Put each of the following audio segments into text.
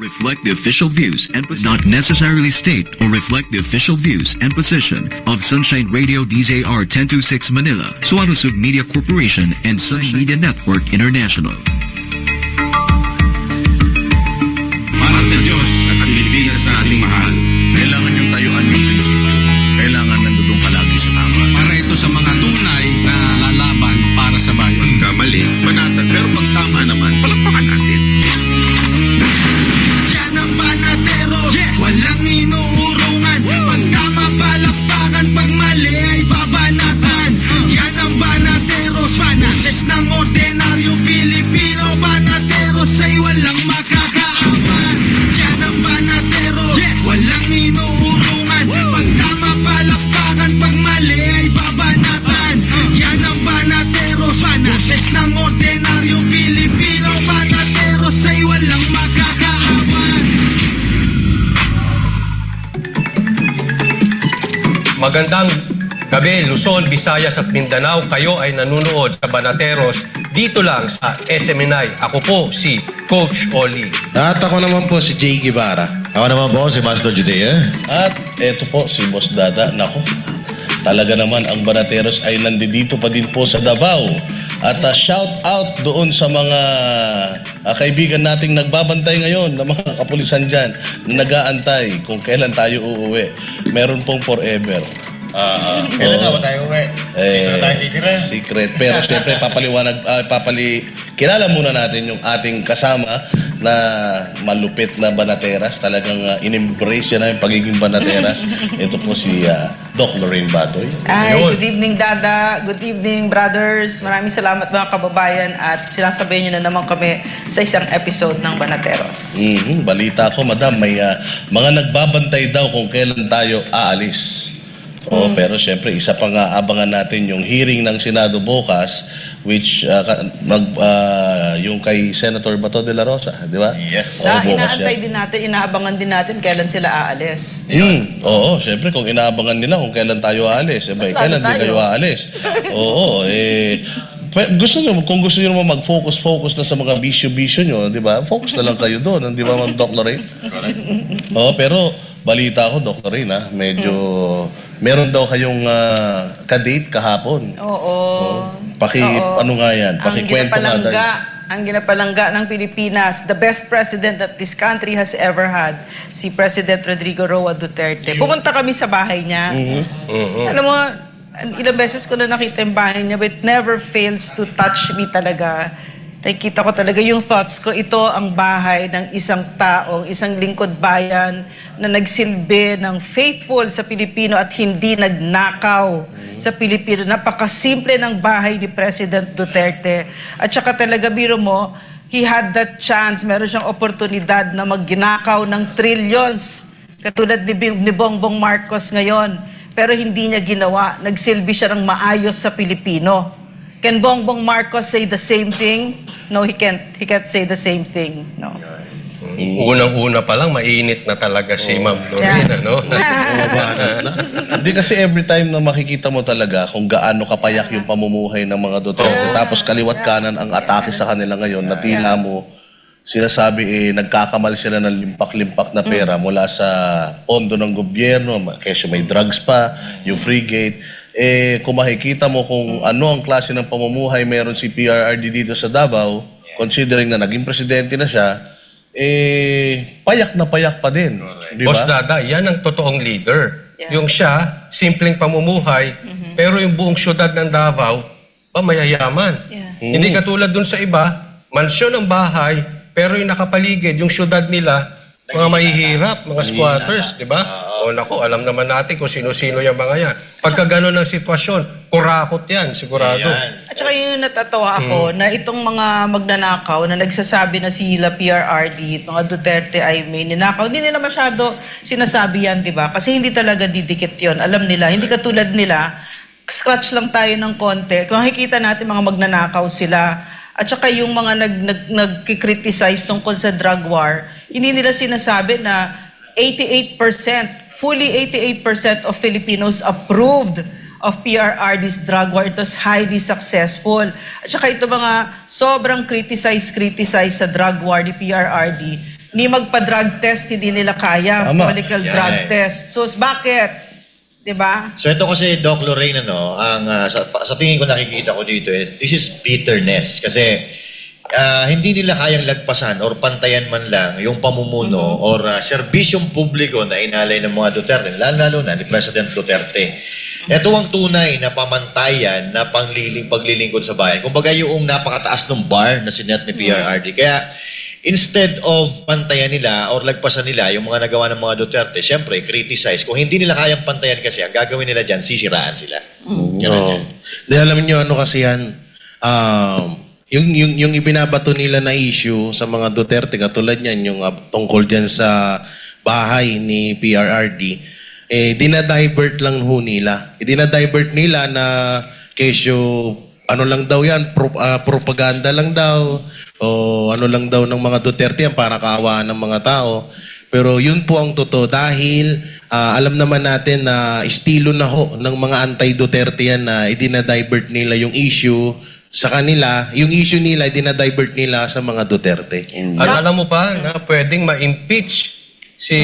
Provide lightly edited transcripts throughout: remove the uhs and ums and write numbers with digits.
reflect the official views and not necessarily state or reflect the official views and position of Sunshine Radio DZR 1026 Manila, Suarusug Media Corporation, and Sunshine Media Network International. Para sa Diyos at ang Pilipinas na ating mahal, kailangan yung tayuan yung prinsipyo. Kailangan nandun ka lagi sa tama. Para ito sa mga tunay na lalaban para sa bayan. Pagkamali, banatan. Pero pag tama naman, palakpakan natin. Yan ang banatero, walang inuurungan. Pag tama, palakpakan. Pag mali ay babanatan. Yan ang banateros, fanases ng ordinaryo Pilipino. Banateros ay walang makakaaman. Yan ang banateros, walang inuurungan. Pag tama, palakpakan. Pag mali ay babanatan. Yan ang banateros, fanases ng ordinaryo Pilipino. Banateros ay walang makakaaman. Magandang gabi, Luzon, Visayas at Mindanao. Kayo ay nanunood sa Banateros dito lang sa SMNI. Ako po si Coach Oli. At ako naman po si Jay Guevara. Ako naman po si Master Judea. At eto po si Boss Dada. Nako, talaga naman ang Banateros ay nandito pa din po sa Davao. At shout out doon sa mga kaibigan nating nagbabantay ngayon, na mga kapulisan dyan, na nag-aantay kung kailan tayo uuwi. Meron pong forever. Kailan nga ba tayo uwi? Secret. Pero siyempre, kilala muna natin yung ating kasama na malupit na Banateras. Talagang in-embrace niya na yung pagiging Banateras. Ito po si Doc Lorraine Batoy. Ay, good evening, Dada. Good evening, brothers. Maraming salamat mga kababayan at sinasabay niyo na naman kami sa isang episode ng Banateros. Balita ko, madam, may mga nagbabantay daw kung kailan tayo aalis. Pero siyempre, isa pa nga abangan natin yung hearing ng Senado bukas, which yung kay Senator Bato de la Rosa, di ba? Yes. Inaantay din natin, inaabangan din natin kailan sila aalis. Oo, siyempre kung inaabangan nila kung kailan tayo aalis, kailan din kayo aalis. Kung gusto niyo naman mag-focus na sa mga bisyo-bisyo nyo, di ba? Focus na lang kayo doon, di ba, Doc Lorraine? Pero balita ko, Doc Lorraine, medyo meron daw kayong ka-date kahapon. Ano nga yan? Pakikwento nga dahil. Ang ginapalangga ng Pilipinas, the best president that this country has ever had, si President Rodrigo Roa Duterte. Pumunta kami sa bahay niya. Alam mo, ilang beses ko na nakita yung bahay niya, but it never fails to touch me talaga. Nakikita ko talaga yung thoughts ko. Ito ang bahay ng isang taong, isang lingkod bayan na nagsilbi ng faithful sa Pilipino at hindi nagnakaw sa Pilipino. Napakasimple ng bahay ni President Duterte. At saka talaga, biro mo, he had that chance, meron siyang oportunidad na magginakaw ng trillions, katulad ni Bongbong Marcos ngayon. Pero hindi niya ginawa. Nagsilbi siya ng maayos sa Pilipino. Can Bongbong Marcos say the same thing? No, he can't. He can't say the same thing. No. Unang-una pa lang, mainit na talaga si Ma'am Lorraine, no? Hindi kasi every time na makikita mo talaga kung gaano kapayak yung pamumuhay ng mga Duterte, tapos kaliwat kanan ang atake sa kanila ngayon, na tila mo sinasabi nagkakamal sila ng limpak-limpak na pera mula sa pondo ng gobyerno, kasi may drugs pa, yung free gate. Kung makikita mo kung ano ang klase ng pamumuhay meron si PRRD dito sa Davao, considering na naging presidente na siya, payak na payak pa din. Diba? Boss Dada, yan ang totoong leader. Yung siya, simpleng pamumuhay, pero yung buong syudad ng Davao, mayayaman. Hindi katulad dun sa iba, mansyon ang bahay, pero yung nakapaligid, yung syudad nila, mga mahihirap, mga squatters, di ba? O naku, alam naman natin kung sino-sino yung mga yan. Pagka gano'n ang sitwasyon, kurakot yan, sigurado. At saka yung natatawa ako na itong mga magnanakaw na nagsasabi na sila PRRD, mga Duterte ay may ninakaw, hindi nila masyado sinasabi yan, di ba? Kasi hindi talaga didikit yon. Alam nila, hindi katulad nila, scratch lang tayo ng konti. Kung makikita natin mga magnanakaw sila, at saka yung mga nagkikriticize tungkol sa drug war, hindi nila sinasabi na 88%, fully 88% of Filipinos approved of PRRD's drug war. It was highly successful. At saka ito mga sobrang criticize sa drug war ni PRRD, ni magpa-drug test, hindi nila kaya. Tama. Follicle Yan drug eh. test. So, bakit? Diba? So ito kasi, Doc Lorraine, sa tingin ko nakikita ko dito, this is bitterness. Kasi hindi nila kayang lagpasan or pantayan man lang yung pamumuno or serbisyong publiko na inalay ng mga Duterte, lalo na ni President Duterte. Ito ang tunay na pamantayan na paglilingkod sa bayan. Kumbaga yung napakataas ng bar na sinet ni PRRD. Kaya instead of pantayan nila or lagpasan nila yung mga nagawa ng mga Duterte, syempre, criticize. Kung hindi nila kayang pantayan kasi, ang gagawin nila dyan, sisiraan sila. Oo. Di alam niyo ano kasi yan, yung ibinabato nila na issue sa mga Duterte, katulad niyan, yung tungkol dyan sa bahay ni PRRD, dinadivert lang ho nila. Dinadivert nila na kesyo, ano lang daw yan, propaganda lang daw, o ano lang daw ng mga Duterte yan para kaawaan ng mga tao. Pero yun po ang totoo dahil alam naman natin na estilo na ho ng mga anti-Duterte yan na idinadivert nila yung issue sa kanila, yung issue nila idinadivert nila sa mga Duterte. At alam mo pa na pwedeng ma-impeach si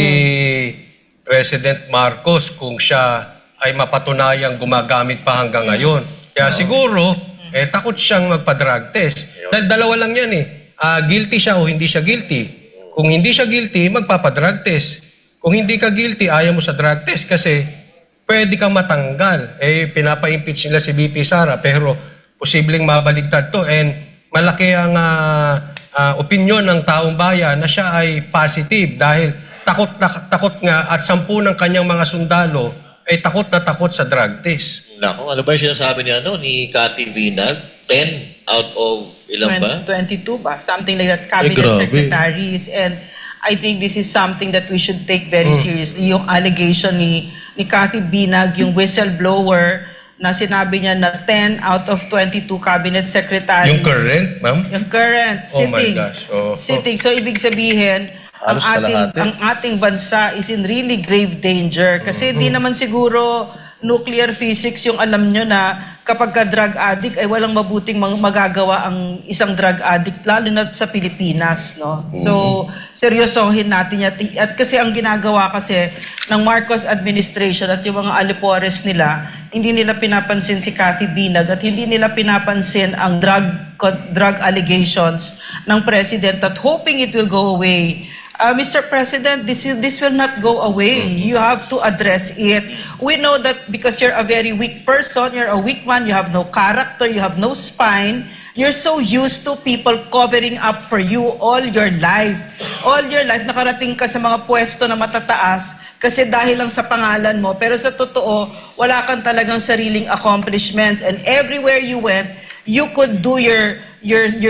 President Marcos kung siya ay mapatunayang gumagamit pa hanggang ngayon. Kaya siguro, takot siyang magpa-drug test. Dahil dalawa lang yan guilty siya o hindi siya guilty. Kung hindi siya guilty, magpapa-drug test. Kung hindi ka guilty, ayaw mo sa drug test kasi pwede kang matanggal. Pinapa-impeach nila si VP Sara pero posibleng mabaligtad to. And malaki ang opinion ng taong bayan na siya ay positive dahil takot nga at 10 ng kanyang mga sundalo ay takot na takot sa drug test. Nako, ano ba yung sinasabi ni Cathy Binag? 10 out of ilan ba? 22 ba? Something like that. Cabinet secretaries. And I think this is something that we should take very seriously. Yung allegation ni Cathy Binag, yung whistleblower, na sinabi niya na 10 out of 22 cabinet secretaries. Yung current, ma'am? Yung current, sitting. Oh my gosh. Sitting. So, ibig sabihin, ang ating bansa is in really grave danger. Kasi di naman siguro nuclear physics yung alam nyo na kapag ka drug addict ay walang mabuting magagawa ang isang drug addict, lalo na sa Pilipinas. No? So, seryosohin natin yan. At kasi ang ginagawa kasi ng Marcos administration at yung mga alipores nila, hindi nila pinapansin si Cathy Binag at hindi nila pinapansin ang drug allegations ng President at hoping it will go away. Mr. President, this will not go away. You have to address it. We know that because you're a very weak person, you're a weak man, you have no character, you have no spine, you're so used to people covering up for you all your life. All your life, nakarating ka sa mga pwesto na matataas kasi dahil lang sa pangalan mo. Pero sa totoo, wala kang talagang sariling accomplishments. And everywhere you went, you could do your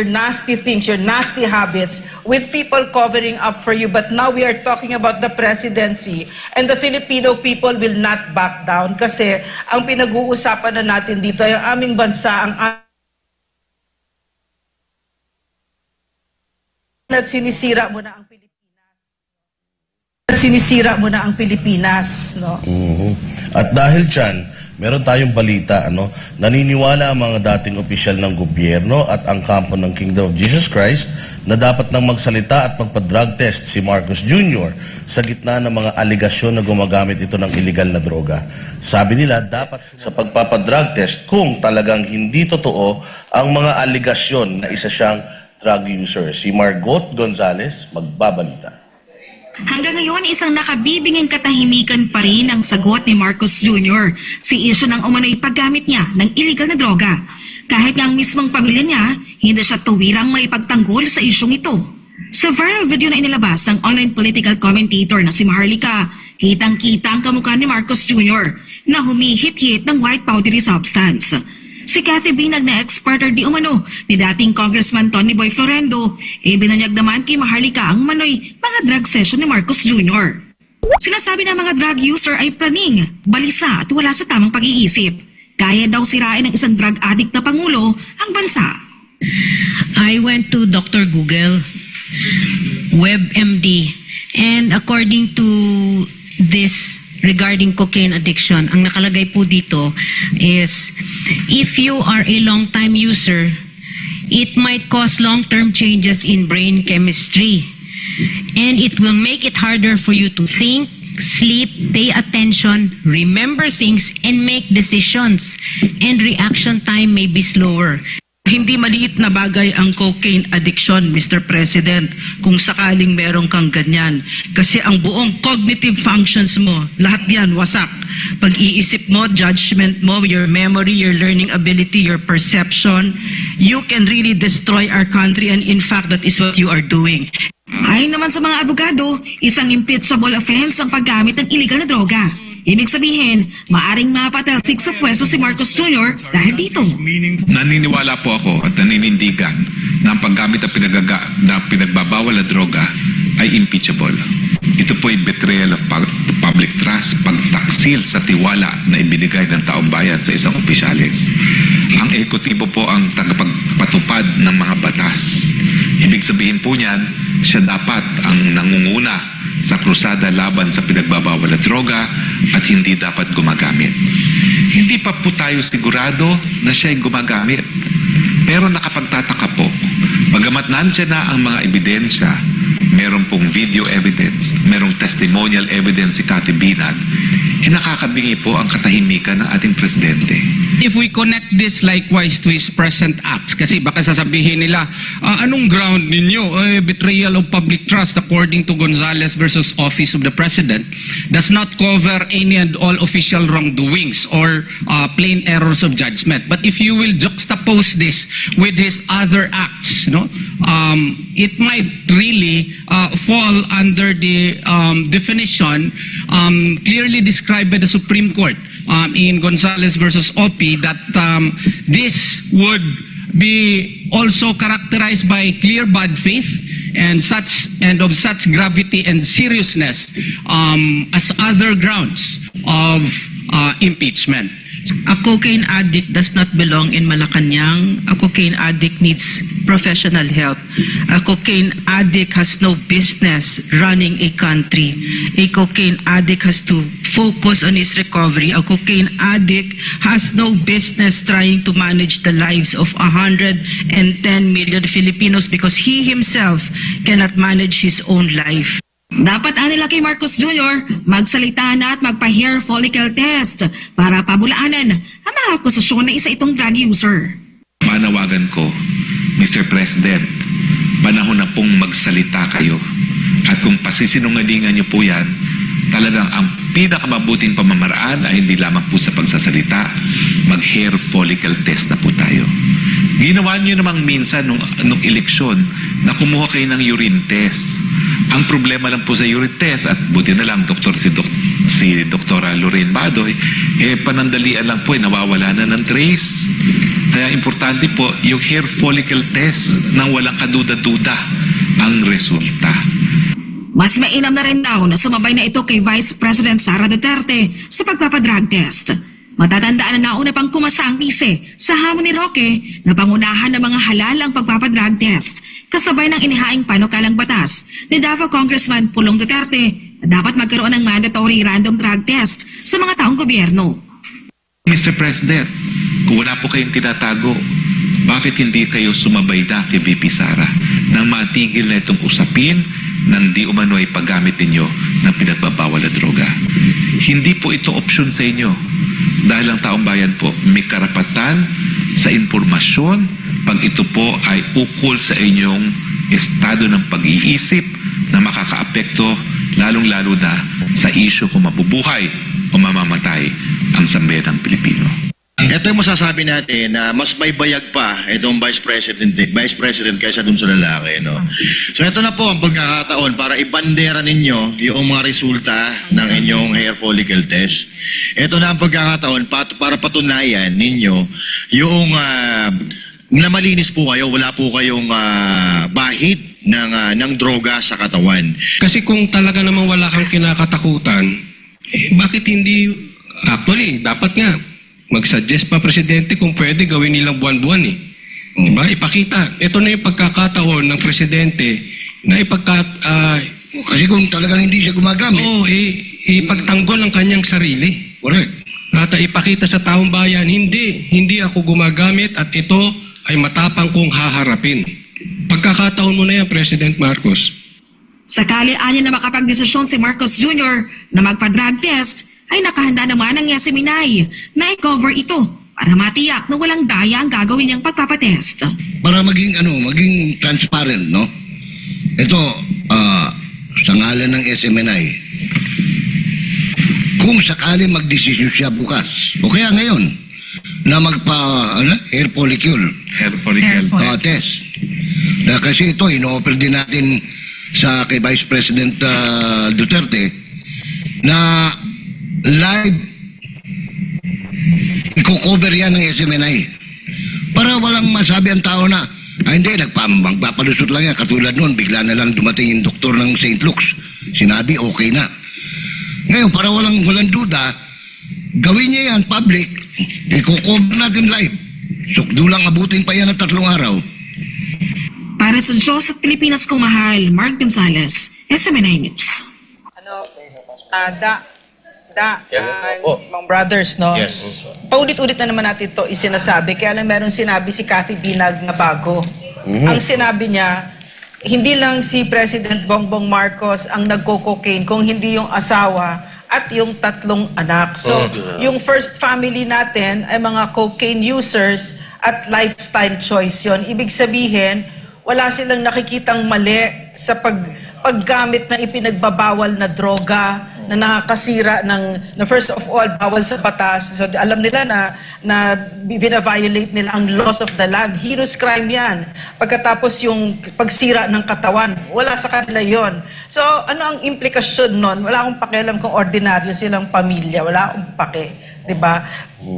nasty things, your nasty habits with people covering up for you. But now we are talking about the presidency and the Filipino people will not back down kasi ang pinag-uusapan na natin dito ay ang aming bansa, ang at sinisira mo na ang Pilipinas. At sinisira mo na ang Pilipinas, no? At dahil dyan, meron tayong balita, naniniwala ang mga dating opisyal ng gobyerno at ang kampo ng Kingdom of Jesus Christ na dapat nang magsalita at magpa-drug test si Marcos Jr. sa gitna ng mga aligasyon na gumagamit ito ng illegal na droga. Sabi nila, dapat sa pagpapadrug test kung talagang hindi totoo ang mga aligasyon na isa siyang drug user. Si Margot Gonzales magbabalita. Hanggang ngayon, isang nakabibinging katahimikan pa rin ang sagot ni Marcos Jr. si issue ng umano'y paggamit niya ng illegal na droga. Kahit nga ang mismong pamilya niya, hindi siya tuwirang maipagtanggol sa isyong ito. Sa viral video na inilabas ng online political commentator na si Maharlika, kitang-kita ang kamukha ni Marcos Jr. na humihit-hit ng white powdery substance. Si Cathy Binag na expert di umano ni dating Congressman Tony Boy Florendo, binanyag naman kay Maharlika ang manoy mga drug session ni Marcos Jr. Sinasabi na mga drug user ay praning, balisa at wala sa tamang pag-iisip. Kaya daw sirain ng isang drug addict na pangulo ang bansa. I went to Dr. Google, WebMD, and according to this regarding cocaine addiction, ang nakalagay po dito is, if you are a long-time user, it might cause long-term changes in brain chemistry. and it will make it harder for you to think, sleep, pay attention, remember things, and make decisions. And reaction time may be slower. Hindi maliit na bagay ang cocaine addiction, Mr. President, kung sakaling meron kang ganyan. Kasi ang buong cognitive functions mo, lahat yan, wasak. Pag-iisip mo, judgment mo, your memory, your learning ability, your perception, you can really destroy our country, and in fact, that is what you are doing. Ayon naman sa mga abogado, isang impeachable offense ang paggamit ng illegal na droga. Ibig sabihin, maaring mapatalsik sa pwesto si Marcos Jr. dahil dito. Naniniwala po ako at naninindigan na ang paggamit na pinagbabawal na droga ay impeachable. Ito po ay betrayal of public trust, pagtaksil sa tiwala na ibinigay ng taong bayan sa isang opisyalis. Ang ekotibo po ang tagapagpatupad ng mga batas. Ibig sabihin po niyan, siya dapat ang nangunguna sa krusada laban sa pinagbabawal na droga at hindi dapat gumagamit. Hindi pa po tayo sigurado na siya ay gumagamit. Pero nakapagtataka po, bagamat nandiyan na ang mga ebidensya, meron pong video evidence, merong testimonial evidence si Cathy Binag, nakakabingi po ang katahimikan ng ating presidente. If we connect this likewise to his present acts, kasi baka sasabihin nila, anong ground ninyo? Betrayal of public trust according to Gonzales versus Office of the President does not cover any and all official wrongdoings or plain errors of judgment. But if you will juxtapose this with his other acts, it might really fall under the definition clearly described by the Supreme Court in Gonzales versus OP that this would be also characterized by clear bad faith and of such gravity and seriousness as other grounds of impeachment. A cocaine addict does not belong in Malacanang. A cocaine addict needs professional help. A cocaine addict has no business running a country. A cocaine addict has to focus on his recovery. A cocaine addict has no business trying to manage the lives of 110 million Filipinos because he himself cannot manage his own life. Dapat nila kay Marcos Jr. magsalita na at magpa-hair follicle test para pabulaanan ang mga akusasyon na isa itong drug user. Panawagan ko, Mr. President, panahon na pong magsalita kayo. At kung pasisinungalingan niyo po yan, talagang ang pinakamabuting pamamaraan ay hindi lamang po sa pagsasalita, mag-hair follicle test na po tayo. Ginawa niyo namang minsan nung eleksyon na kumuha kayo ng urine test. Ang problema lang po sa urine test, at buti na lang si Dr. Lorraine Badoy, panandalian lang po, nawawala na ng trace. Kaya importante po, yung hair follicle test nang walang kaduda-duda ang resulta. Mas mainam na rin daw na sumabay na ito kay Vice President Sara Duterte sa pagpapadrug test. Matatandaan na nauna pang kumasa ang pise sa hamon ni Roque na pangunahan ng mga halal ang pagpapadrug test kasabay ng inihaing panukalang batas ni Davao Congressman Pulong Duterte na dapat magkaroon ng mandatory random drug test sa mga taong gobyerno. Mr. President, kung wala po kayong tinatago, bakit hindi kayo sumabay na kay VP Sara nang matigil na itong usapin ng di umano ay paggamit ninyo ng pinagbabawal na droga? Hindi po ito opsyon sa inyo dahil ang taong bayan po may karapatan sa impormasyon pag ito po ay ukol sa inyong estado ng pag-iisip na makakaapekto lalong-lalo na sa isyu kung mabubuhay o mamamatay ang sambayanang Pilipino. Ito yung masasabi natin na mas may bayag pa itong Vice President kaysa dun sa lalaki. No? So ito na po ang pagkakataon para ibandera ninyo yung mga resulta ng inyong hair follicle test. Ito na ang pagkakataon para patunayan ninyo yung na malinis po kayo, wala po kayong bahid ng droga sa katawan. Kasi kung talaga namang wala kang kinakatakutan, bakit hindi, actually, dapat nga, mag-suggest pa presidente kung pwede gawin nilang buwan-buwan eh. Diba? Ipakita. Ito na yung pagkakataon ng presidente na kasi kung talagang hindi siya gumagamit. Oo, ipagtanggol ang kanyang sarili. Correct. At ipakita sa taong bayan, hindi ako gumagamit at ito ay matapang kong haharapin. Pagkakataon mo na yan, President Marcos. Sakali anya na makapagdesisyon si Marcos Jr. na magpa-drug test, ay nakahanda naman ang SMNI na i-cover ito para matiyak na walang daya ang gagawin niyang pagpapatest. Para maging transparent, no? Ito, sa ngalan ng SMNI, kung sakali magdesisyon siya bukas, o kaya ngayon, na hair follicle test. Kasi ito, ino-offer din natin kay Vice President Duterte na live i-cover yan ng SMNI para walang masabi ang tao na hindi, magpapalusot lang yan. Katulad nun, bigla na lang dumating yung doktor ng St. Luke's, sinabi okay na. Ngayon, para walang duda, gawin niya yan public, i-cover natin live. Sukdulang abutin pa yan ng 3 araw. Para sa Diyos at Pilipinas kong mahal, Mark Gonzalez, SMNI News. Mga brothers, no? Yes. Paulit-ulit na naman natin ito isinasabi. Kaya lang meron sinabi si Cathy Binag na bago. Ang sinabi niya, hindi lang si President Bongbong Marcos ang nagko-cocaine, kung hindi yung asawa at yung 3 anak. So, yung first family natin ay mga cocaine users at lifestyle choice yon. Ibig sabihin, wala silang nakikitang mali sa paggamit ng ipinagbabawal na droga na nakakasira na first of all, bawal sa batas. So alam nila na bina-violate nila ang laws of the land. Heinous crime yan. Pagkatapos yung pagsira ng katawan, wala sa kanila yon. So ano ang implikasyon nun? Wala akong pakialam kung ordinaryo silang pamilya. Wala akong pake. Diba?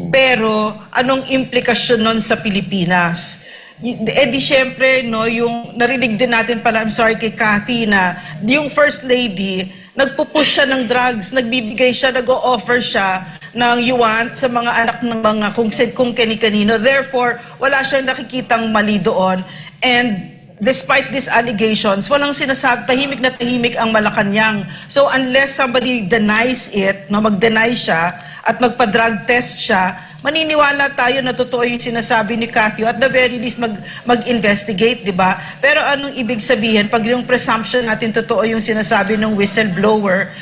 Pero anong implikasyon nun sa Pilipinas? Di syempre, no, yung narinig din natin pala, I'm sorry kay Cathy, na yung First Lady, nagpupush siya ng drugs, nagbibigay siya, nag-o-offer siya ng yuan sa mga anak ng mga kung kani-kanino. Therefore, wala siyang nakikitang mali doon. And despite these allegations, walang sinasabi, tahimik na tahimik ang Malacanang. So unless somebody denies it, no, mag-deny siya at magpa-drug test siya, maniniwala tayo na totoo yung sinasabi ni Cathy. At the very least, mag-investigate, di ba? Pero anong ibig sabihin? Pag yung presumption natin totoo yung sinasabi ng whistleblower,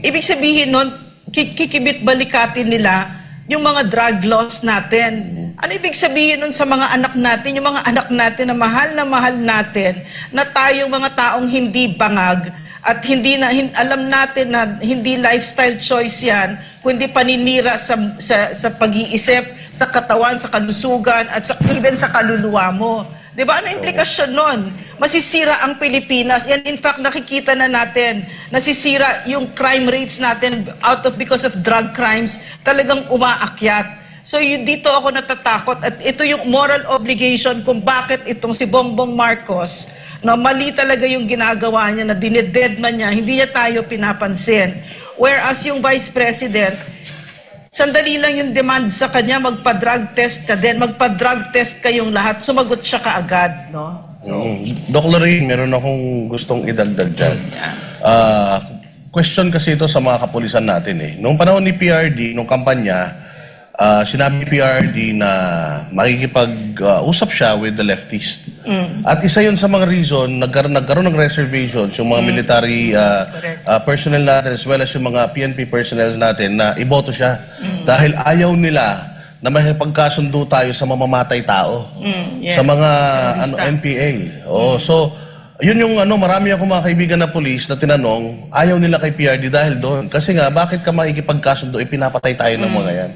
ibig sabihin nun, kikibit-balikatin nila yung mga drug laws natin. Ano ibig sabihin nun sa mga anak natin? Yung mga anak natin na mahal natin, na tayong mga taong hindi bangag, at alam natin na hindi lifestyle choice yan, kundi paninira sa pag-iisip, sa katawan, sa kalusugan, at even sa kaluluwa mo. Diba? Ano implikasyon nun? Masisira ang Pilipinas. And in fact, nakikita na natin, nasisira yung crime rates natin because of drug crimes, talagang umaakyat. So dito ako natatakot at ito yung moral obligation kung bakit itong si Bongbong Marcos, na mali talaga yung ginagawa niya, na dinededman niya, hindi niya tayo pinapansin. Whereas yung Vice President, sandali lang yung demand sa kanya, magpa-drug test ka din, magpa-drug test kayong lahat, sumagot siya kaagad, no? So, Doc Lorraine, meron akong gustong idagdag dyan. Question kasi ito sa mga kapulisan natin eh. Noong panahon ni PRD, nung kampanya, sinabi ni PRD na makikipag-usap siya with the leftist. At isa yun sa mga reason, nagkaroon ng reservations yung mga military personnel natin as well as yung mga PNP personnel natin na iboto siya. Dahil ayaw nila na makipagkasundo tayo sa mamamatay tao. Sa mga NPA. So, yun yung marami akong mga kaibigan na police na tinanong, ayaw nila kay PRD dahil doon. Kasi nga, bakit ka makikipagkasundo, ipinapatay tayo ng mga yan.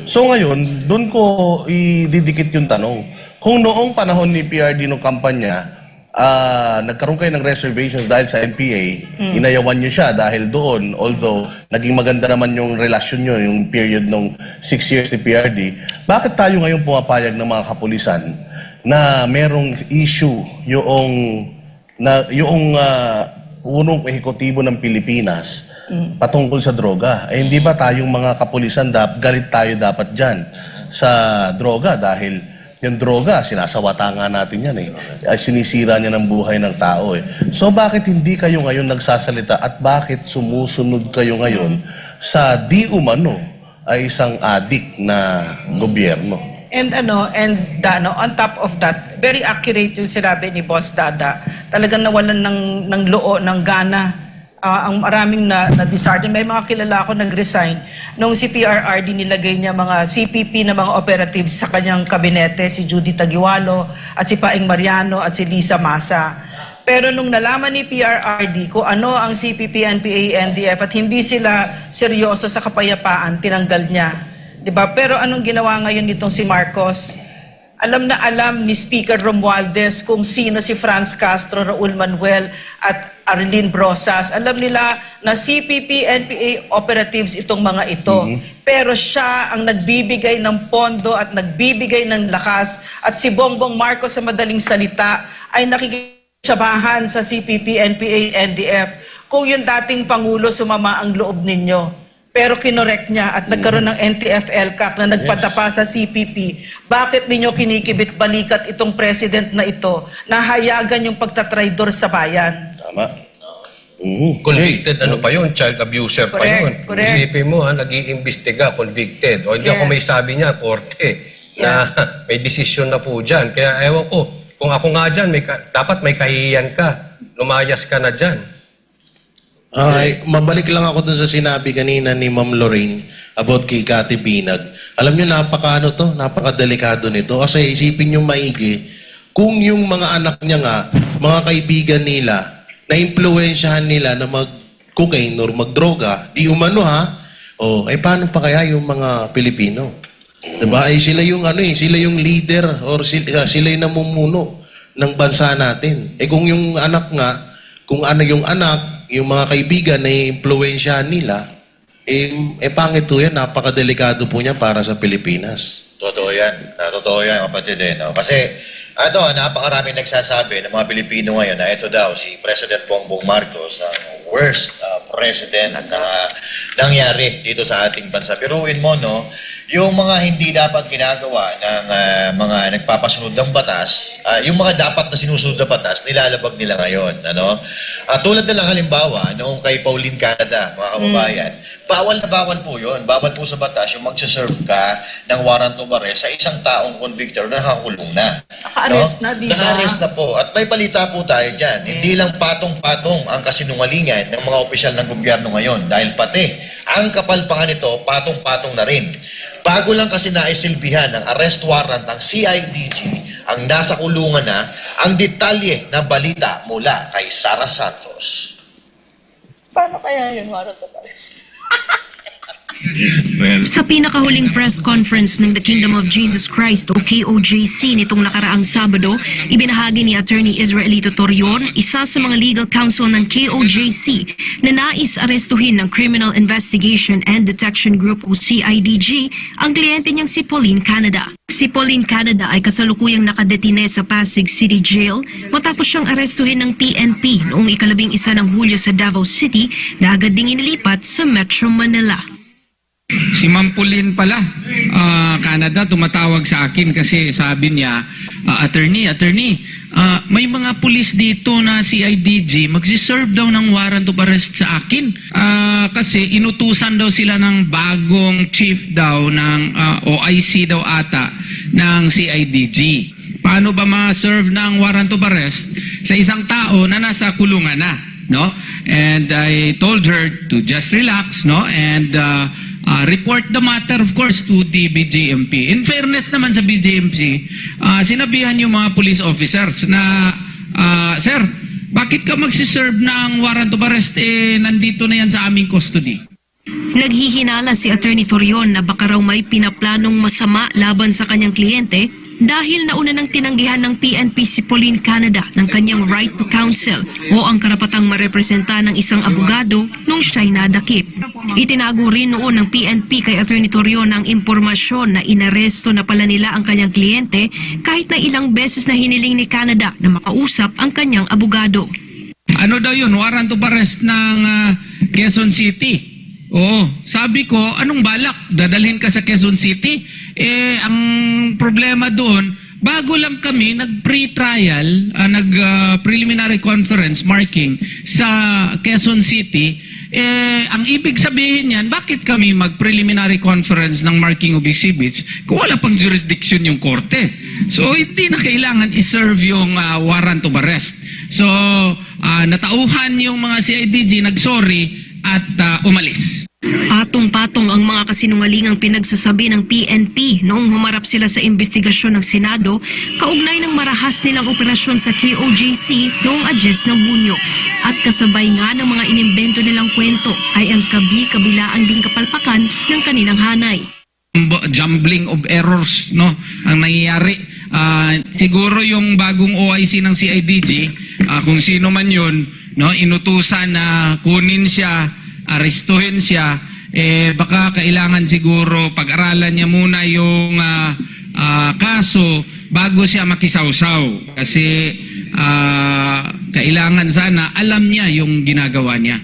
So ngayon, doon ko ididikit yung tanong. Kung noong panahon ni PRD nung kampanya, nagkaroon kayo ng reservations dahil sa NPA, inayawan nyo siya dahil doon, although naging maganda naman yung relasyon nyo, yung period ng 6 years ni PRD, bakit tayo ngayon pumapayag ng mga kapulisan na merong issue yung unong ehekutibo ng Pilipinas patungkol sa droga? Eh, hindi ba tayong mga kapulisan, galit tayo dapat dyan sa droga? Dahil yung droga, sinasawata nga natin yan eh. Sinisira niya ng buhay ng tao eh. So bakit hindi kayo ngayon nagsasalita at bakit sumusunod kayo ngayon sa di umano ay isang adik na gobyerno? And on top of that, very accurate yung sinabi ni Boss Dada. Talagang nawalan ng loo, ng gana. Ang maraming na-disheartened. May mga kilala ako nag-resign. Nung si PRRD nilagay niya mga CPP na mga operatives sa kanyang kabinete, si Judy Taguiwalo at si Paeng Mariano at si Lisa Masa. Pero nung nalaman ni PRRD kung ano ang CPP, NPA, NDF at hindi sila seryoso sa kapayapaan, tinanggal niya. Diba? Pero anong ginawa ngayon nitong si Marcos? Alam na alam ni Speaker Romualdez kung sino si Franz Castro, Raul Manuel at Arlene Brosas. Alam nila na CPP, NPA operatives itong mga ito. Pero siya ang nagbibigay ng pondo at nagbibigay ng lakas. At si Bongbong Marcos sa madaling salita ay nakikisabahan sa CPP, NPA, NDF. Kung yung dating Pangulo sumama ang loob ninyo. Pero kinorek niya at nagkaroon ng NTF-ELCAC na nagpatapa sa CPP. Bakit ninyo kinikibit balikat itong president na ito na hayagan yung pagtatraidor sa bayan? Tama. Convicted, ano pa yun? Child abuser pa yun. Correct. Isipin mo, nag-iimbestiga, convicted. O hindi ako may sabi niya, korte, na may desisyon na po dyan. Kaya ewan ko, kung ako nga dyan, dapat may kahihiyan ka. Lumayas ka na dyan. Mabalik lang ako dun sa sinabi kanina ni Ma'am Lorraine about kay Cathy Binag. Alam nyo, napakadelikado nito. Kasi isipin nyo maigi, kung yung mga anak niya nga, mga kaibigan nila, na-impluensyahan nila na mag-cocaine or mag-droga, di umano paano pa kaya yung mga Pilipino? Diba? Sila yung sila yung leader or sila yung namumuno ng bansa natin. Kung yung anak nga, kung ano yung anak, yung mga kaibigan na impluensyahan nila, pangit po yan, napakadelikado po niya para sa Pilipinas. Totoo yan. Totoo yan, kapatid. No? Kasi, napakaraming nagsasabi ng mga Pilipino ngayon na ito daw, si President Bongbong Marcos, ang worst president na nangyari dito sa ating bansa. Piruin mo, no? Yung mga hindi dapat ginagawa ng mga nagpapasunod ng batas, yung mga dapat na sinusunod na batas, nilalabag nila ngayon. Tulad na lang halimbawa, noong kay Pauline Canada, mga kababayan, bawal na bawal po yun. Bawal po sa batas yung magsaserve ka ng warrant of arrest sa isang taong convicted na nakakulong na. Naka-arrest na, di ba? Naka-arrest na po. At may balita po tayo dyan. Hindi lang patong-patong ang kasinungalingan ng mga opisyal ng gobyerno ngayon. Dahil pati, ang kapalpakan nito, patong-patong na rin. Bago lang kasi naisilbihan ng arrest warrant ng CIDG, ang nasa kulungan na ang detalye ng balita mula kay Sara Santos. Paano kaya yun, warrant of arrest? Sa pinakahuling press conference ng The Kingdom of Jesus Christ o KOJC nitong nakaraang Sabado, ibinahagi ni Attorney Israelito Torion, isa sa mga legal counsel ng KOJC, na nais arestuhin ng Criminal Investigation and Detection Group o CIDG ang kliyente niyang si Pauline Canada. Si Pauline Canada ay kasalukuyang nakadetine sa Pasig City Jail matapos siyang arestuhin ng PNP noong 11 ng Hulyo sa Davao City na agad ding inilipat sa Metro Manila. Si Ma'am Pauline pala, Canada, tumatawag sa akin kasi sabi niya, Attorney, may mga pulis dito na CIDG magsiserve daw ng warrant of arrest sa akin. Kasi inutusan daw sila ng bagong chief daw ng OIC daw ata ng CIDG. Paano ba ma-serve ng warrant of arrest sa isang tao na nasa kulungan na? No? And I told her to just relax, no? And report the matter, of course, to the BJMP. In fairness naman sa BJMP, sinabihan yung mga police officers na, Sir, bakit ka magsiserve ng warrant of arrest? Nandito na yan sa aming custody. Naghihinala si Attorney Torion na baka raw may pinaplanong masama laban sa kanyang kliyente dahil nauna nang tinanggihan ng PNP si Pauline Canada ng kanyang right to counsel o ang karapatang marepresenta ng isang abogado nung siya'y nadakip. Itinago rin noon ng PNP kay Attorney Torion ang impormasyon na inaresto na pala nila ang kanyang kliyente kahit na ilang beses na hiniling ni Canada na makausap ang kanyang abogado. Ano daw yun? Warrant of arrest ng Quezon City. Oo, sabi ko, anong balak? Dadalhin ka sa Quezon City? Ang problema doon, bago lang kami nag-pre-trial, nag-preliminary conference marking sa Quezon City. Ang ibig sabihin yan, bakit kami mag-preliminary conference ng marking of exhibits kung wala pang jurisdiction yung korte? So, hindi na kailangan iserve yung warrant of arrest. So, natauhan yung mga CIDG, nagsorry at umalis. Patong-patong ang mga kasinungalingang pinagsasabi ng PNP noong humarap sila sa investigasyon ng Senado kaugnay ng marahas nilang operasyon sa KOJC noong 10 ng Hunyo. At kasabay nga ng mga inimbento nilang kwento ay ang kabi-kabilaang ding kapalpakan ng kanilang hanay. Jumbling of errors, no, ang nangyayari. Siguro yung bagong OIC ng CIDG, kung sino man yun, no, inutusan na kunin siya, arestuhin siya, baka kailangan siguro pag-aralan niya muna yung kaso bago siya makisawsaw. Kasi kailangan sana alam niya yung ginagawa niya.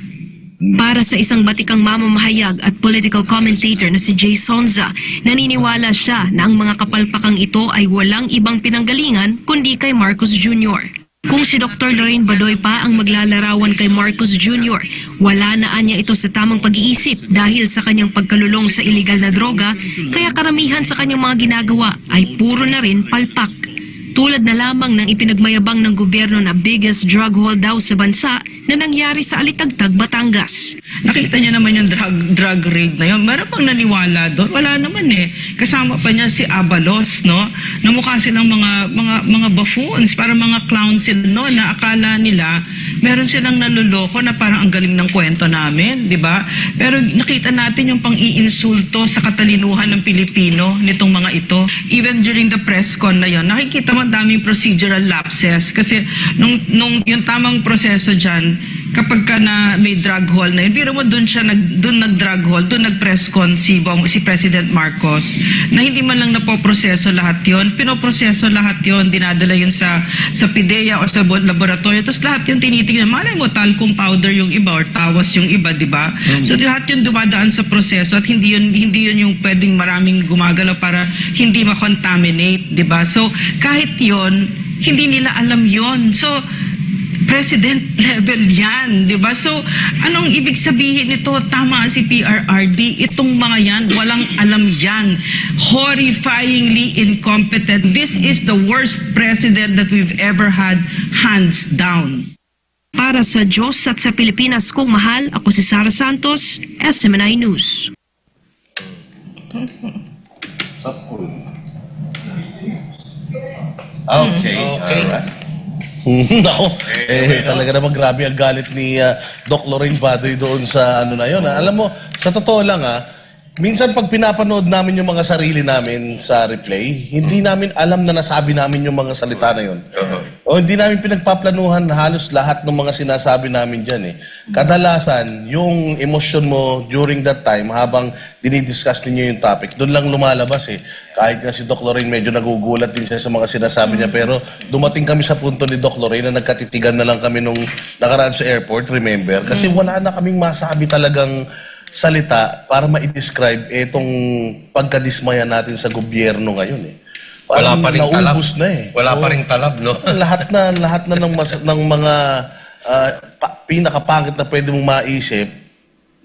Para sa isang batikang mamamahayag at political commentator na si Jay Sonza, naniniwala siya na ang mga kapalpakang ito ay walang ibang pinanggalingan kundi kay Marcos Jr. Kung si Dr. Lorraine Badoy pa ang maglalarawan kay Marcos Jr., wala na niya ito sa tamang pag-iisip dahil sa kanyang pagkalulong sa iligal na droga, kaya karamihan sa kanyang mga ginagawa ay puro na rin palpak. Tulad na lamang ng ipinagmayabang ng gobyerno na biggest drug haul daw sa bansa na nangyari sa Alitagtag, Batangas. Nakita niya naman yung drug raid na yun. Meron pang naniwala doon. Wala naman eh. Kasama pa niya si Abalos, no? Na mukha silang mga buffoons, para mga clowns sila, no? Na akala nila meron silang naluloko na parang ang galing ng kwento namin, di ba? Pero nakita natin yung pang-iinsulto sa katalinuhan ng Pilipino nitong mga ito. Even during the press con na yun, nakikita mo daming procedural lapses kasi nung yung tamang proseso dyan, kapag ka na may drug haul na yun, biro mo doon nag-drug haul, doon nag-press con si President Marcos, na hindi man lang napoproseso lahat yun, pinoproseso lahat yun, dinadala yun sa PIDEA o sa laboratory, tapos lahat yun tinitingnan, malay mo talcum powder yung iba or tawas yung iba, di ba? So lahat yun dumadaan sa proseso at hindi yun yung pwedeng maraming gumagalaw para hindi ma-contaminate, di ba? So kahit yun, hindi nila alam yun. So president level yan, di ba? So, anong ibig sabihin nito? Tama si PRRD. Itong mga yan, walang alam yan. Horrifyingly incompetent. This is the worst president that we've ever had, hands down. Para sa Diyos at sa Pilipinas kong mahal, ako si Sara Santos, SMNI News. Okay. Alright. Nako, talaga naman grabe ang galit ni Doc Lorraine Badoy doon sa ano na yun. Alam mo, sa totoo lang minsan pag pinapanood namin yung mga sarili namin sa replay, hindi namin alam na nasabi namin yung mga salita na yun. O hindi namin pinagpaplanuhan halos lahat ng mga sinasabi namin dyan eh. Kadalasan, yung emosyon mo during that time, habang dinidiscuss ninyo yung topic, doon lang lumalabas eh. Kahit nga si Doc Lorraine medyo nagugulat din siya sa mga sinasabi niya, pero dumating kami sa punto ni Doc Lorraine na nagkatitigan na lang kami nung nakaraan sa airport, remember? Kasi wala na kaming masabi talagang salita para ma-describe itong pagkadismaya natin sa gobyerno ngayon eh. Wala pa rin talab. Naubos na eh. Wala pa rin talab, no? lahat na ng mga pinakapangit na pwede mong maisip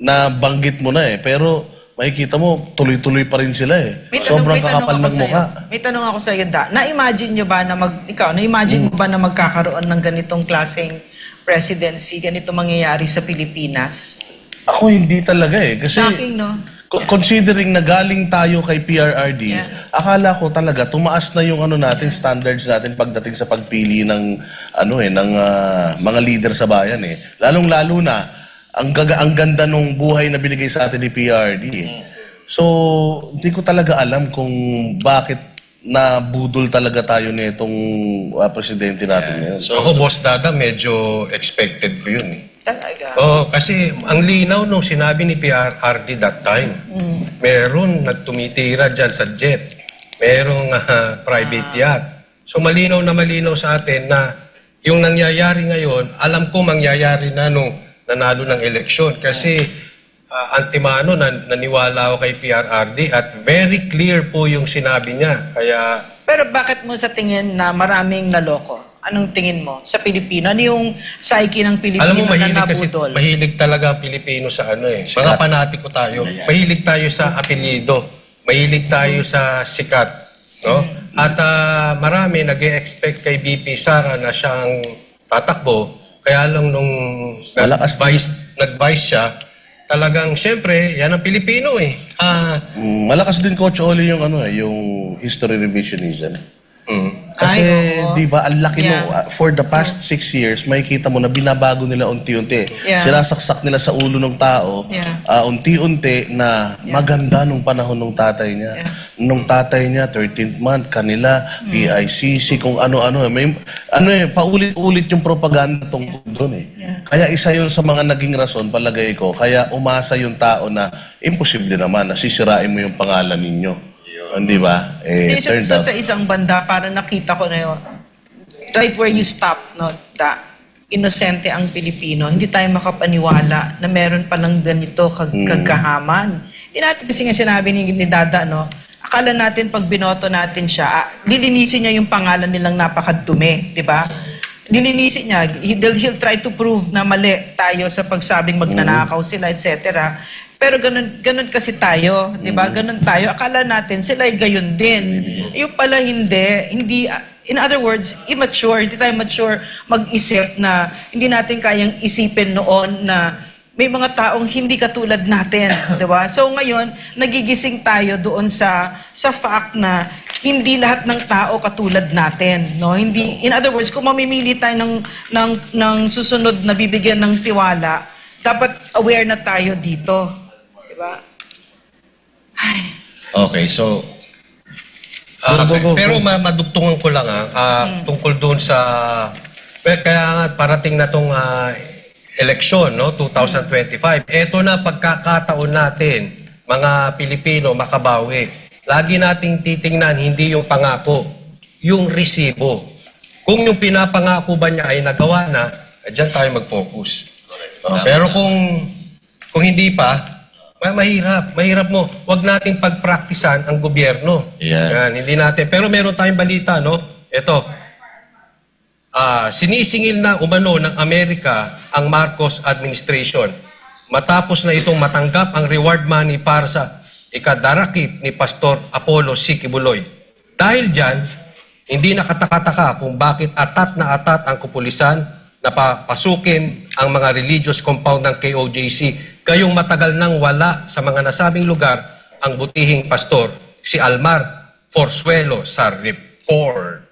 na banggit mo na eh. Pero makikita mo, tuloy-tuloy pa rin sila eh. Sobrang kakapal ng mukha. May tanong ako sa iyo, na-imagine nyo ba na na-imagine mo ba na magkakaroon ng ganitong klaseng presidency, ganito mangyayari sa Pilipinas? Ako hindi talaga eh. Kasi shocking, no? Considering na galing tayo kay PRRD, akala ko talaga tumaas na yung natin, standards natin pagdating sa pagpili ng ng mga leader sa bayan eh. Lalong-lalo na ang ganda nung buhay na binigay sa atin ni PRRD. So, hindi ko talaga alam kung bakit nabudol talaga tayo nitong presidente natin ngayon. So, ako, Boss Dada, medyo expected ko yun eh. Talaga? Oo, kasi ang linaw nung sinabi ni PRRD that time. Meron nagtumitira dyan sa jet. Merong private yacht. So malinaw sa atin na yung nangyayari ngayon, alam ko mangyayari na nung nanalo ng eleksyon. Kasi antimano naniwala ako kay PRRD at very clear po yung sinabi niya. Kaya Pero bakit mo sa tingin na maraming naloko? Anong tingin mo sa Pilipino? Ano yung psyche ng Pilipino alam mo, na nabudol? mahilig talaga ang Pilipino sa ano eh. Mga panatiko tayo. Mahilig tayo sa apelyido. Mahilig tayo sa sikat. No? At marami nag-e-expect kay BP Sara na siyang tatakbo. Kaya lang nung nag-vice siya, talagang, syempre, yan ang Pilipino eh. Malakas din Coach Oli yung yung history revisionism. Kasi, di ba, ang laki for the past 6 years, makikita mo na binabago nila unti-unti. Sinasaksak nila sa ulo ng tao, unti-unti na maganda nung panahon ng tatay niya. Nung tatay niya, 13th month, kanila, PICC, kung ano-ano. Paulit-ulit yung propaganda tungkol doon eh. Kaya isa yun sa mga naging rason, palagay ko, kaya umasa yung tao na imposible naman na sisirain mo yung pangalan ninyo. Hindi ba? Sa isang banda, para nakita ko na yun, right where you stop, no, inosente ang Pilipino, hindi tayo makapaniwala na meron palang ganito kagkahaman. Hindi natin kasi nga sinabi ni Dada, no, akala natin pag binoto natin siya, lilinisin niya yung pangalan nilang napakadumi, di ba? Lilinisin niya, he'll try to prove na mali tayo sa pagsabing magnanakaw sila, etc. Pero ganun kasi tayo, 'di ba? Ganun tayo. Akala natin sila ay gayon din. Yung pala hindi in other words, immature, hindi tayo mature mag-isip na hindi natin kayang isipin noon na may mga taong hindi katulad natin, 'di ba? So ngayon, nagigising tayo doon sa fact na hindi lahat ng tao katulad natin, no? Hindi, in other words, kung mamimili tayo ng susunod na bibigyan ng tiwala, dapat aware na tayo dito. Diba? Okay, so pero madugtungan ko lang tungkol doon sa kaya nga parating na tong eleksyon, no, 2025. Ito na pagkakataon natin, mga Pilipino, makabawi. Lagi nating titingnan hindi yung pangako, yung resibo. Kung yung pinapangako ba niya ay nagawa na, diyan tayo mag-focus. Pero kung hindi pa, mahirap mo. Huwag nating pagpraktisan ang gobyerno. Yan, hindi natin. Pero meron tayong balita, no? Ito. Sinisingil na umano ng Amerika ang Marcos administration matapos na itong matanggap ang reward money para sa ikadarakip ni Pastor Apollo C. Kibuloy. Dahil dyan, hindi nakataka-taka kung bakit atat na atat ang kapulisan na papasukin ang mga religious compound ng KOJC. Kayong matagal nang wala sa mga nasabing lugar ang butihing pastor, si Almar Forzuelo sa report.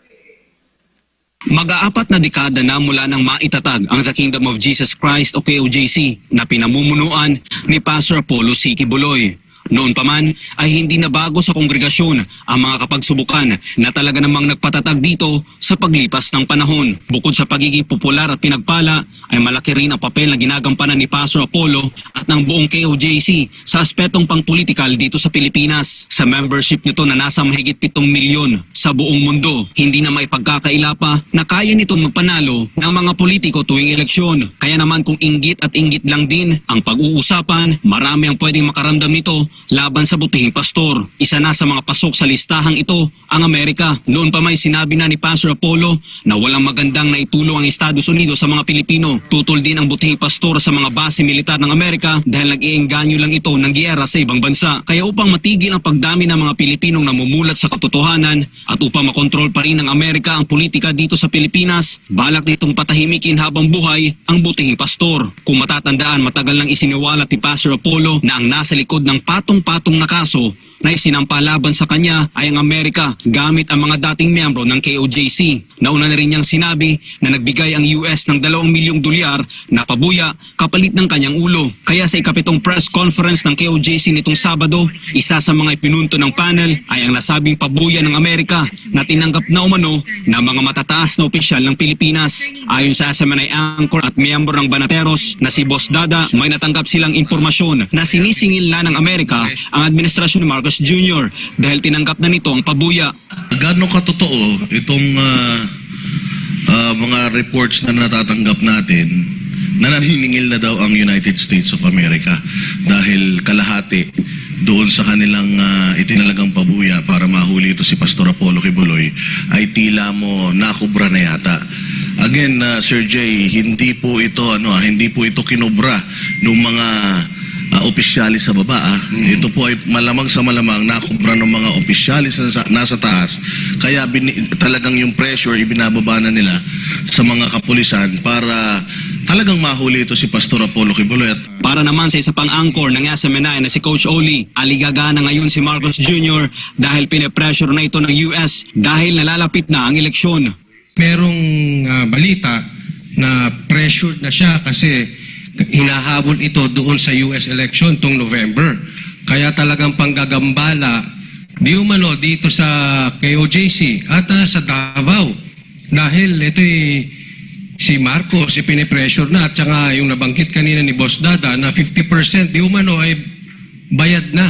Mag-aapat na dekada na mula nang maitatag ang The Kingdom of Jesus Christ o KOJC na pinamumunuan ni Pastor Apollo C. Kibuloy. Noon pa man ay hindi na bago sa kongregasyon ang mga kapagsubukan na talaga namang nagpatatag dito sa paglipas ng panahon. Bukod sa pagiging popular at pinagpala ay malaki rin ang papel na ginagampanan ni Pastor Apollo at ng buong KOJC sa aspetong pangpolitikal dito sa Pilipinas. Sa membership nito na nasa mahigit 7 milyon sa buong mundo, hindi na may pagkakaila pa na kaya nitong magpanalo ng mga politiko tuwing eleksyon. Kaya naman kung inggit at inggit lang din ang pag-uusapan, marami ang pwedeng makaramdam nito laban sa butihing pastor. Isa na sa mga pasok sa listahang ito ang Amerika. Noon pa may sinabi na ni Pastor Apollo na walang magandang naitulong ang Estados Unidos sa mga Pilipino. Tutol din ang butihing pastor sa mga base militar ng Amerika dahil nag-iengganyo lang ito ng giyera sa ibang bansa. Kaya upang matigil ang pagdami ng mga Pilipinong namumulat sa katotohanan at upang makontrol pa rin ng Amerika ang politika dito sa Pilipinas, balak nitong patahimikin habang buhay ang butihing pastor. Kung matatandaan, matagal nang isiniwalat ni Pastor Apollo na ang nasa likod ng patong-patong na kaso na isinampa laban sa kanya ay ang Amerika gamit ang mga dating miyembro ng KOJC. Nauna na rin niyang sinabi na nagbigay ang US ng $2 milyong na pabuya kapalit ng kanyang ulo. Kaya sa ikapitong press conference ng KOJC nitong Sabado, isa sa mga ipinunto ng panel ay ang nasabing pabuya ng Amerika na tinanggap na umano ng mga matataas na opisyal ng Pilipinas. Ayon sa SMNI anchor at miyembro ng Banateros na si Boss Dada, may natanggap silang impormasyon na sinisingil na ng Amerika ang administrasyon ni Marcos Jr. dahil tinanggap na nito ang pabuya. Gaano katotoo itong mga reports na natatanggap natin naniningil na daw ang United States of America dahil kalahati doon sa kanilang itinalagang pabuya para mahuli ito si Pastor Apollo Kibuloy ay tila mo nakubra na yata. Again, Sir Jay, hindi po ito kinubra ng mga opisyalis sa baba. Ito po ay malamang sa malamang nakubra ng mga opisyalis na nasa taas. Kaya talagang yung pressure ibinababa na nila sa mga kapulisan para talagang mahuli ito si Pastor Apollo Kibuloy. Para naman sa isa pang angkor ng SMNI na si Coach Oli, aligaga na ngayon si Marcos Jr. dahil pinapressure na ito ng US dahil nalalapit na ang eleksyon. Merong balita na pressured na siya kasi hinahabol ito doon sa US election tong November. Kaya talagang panggagambala di umano dito sa KOJC at sa Davao. Dahil ito si Marcos pinipressure na at saka yung nabanggit kanina ni Boss Dada na 50% di umano ay bayad na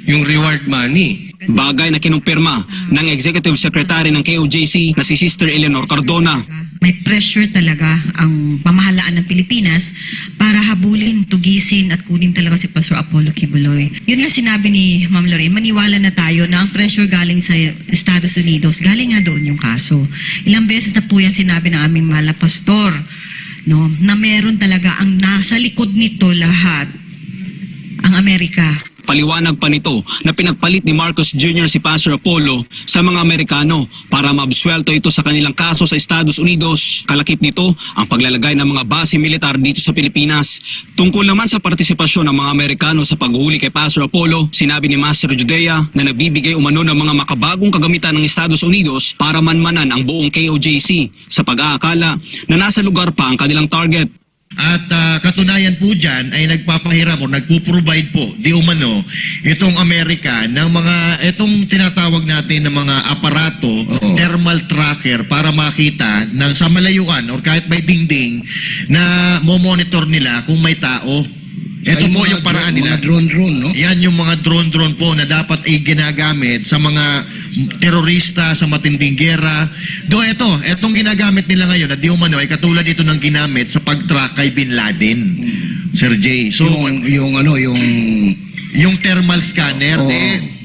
yung reward money. Bagay na kinumpirma ng Executive Secretary ng KOJC na si Sister Eleanor Cardona. May pressure talaga ang pamahalaan ng Pilipinas para habulin, tugisin at kunin talaga si Pastor Apollo Kibuloy. Yun nga sinabi ni Ma'am Lorraine, maniwala na tayo na ang pressure galing sa Estados Unidos, galing nga doon yung kaso. Ilang beses na po yan sinabi ng aming mahal na pastor, no, na meron talaga ang nasa likod nito lahat, ang Amerika. Paliwanag pa nito na pinagpalit ni Marcos Jr. si Pastor Apollo sa mga Amerikano para maabsuelto ito sa kanilang kaso sa Estados Unidos. Kalakip nito ang paglalagay ng mga base militar dito sa Pilipinas. Tungkol naman sa partisipasyon ng mga Amerikano sa paghuli kay Pastor Apollo, sinabi ni Master Judea na nagbibigay umano ng mga makabagong kagamitan ng Estados Unidos para manmanan ang buong KOJC sa pag-aakala na nasa lugar pa ang kanilang target. At katunayan po dyan ay nagpapahiram o nagpo-provide po di umano itong Amerika ng itong tinatawag natin ng mga aparato, thermal tracker para makita ng sa malayuan or kahit may dingding na mo-monitor nila kung may tao. Ito po yung paraan nila. Mga drone-drone, no? Yan yung mga drone-drone po na dapat ay ginagamit sa mga terorista, sa matinding gera. Etong ginagamit nila ngayon na di umano ay katulad ito ng ginamit sa pag-track kay Bin Laden, Sir Jay. So, yung thermal scanner,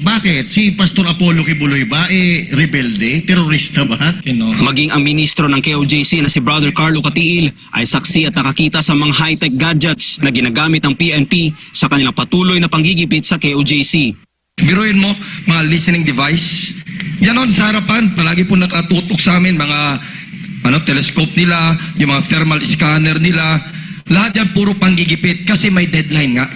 bakit? Si Pastor Apollo Kibuloy ba, rebelde? Terorista ba? Maging ang ministro ng KOJC na si Brother Carlo Catiil ay saksi at nakakita sa mga high-tech gadgets na ginagamit ng PNP sa kanilang patuloy na panggigipit sa KOJC. Biruin mo, mga listening device. Ganon sa harapan, palagi po nakatutok sa amin, mga telescope nila, yung mga thermal scanner nila. Lahat yan puro panggigipit kasi may deadline nga.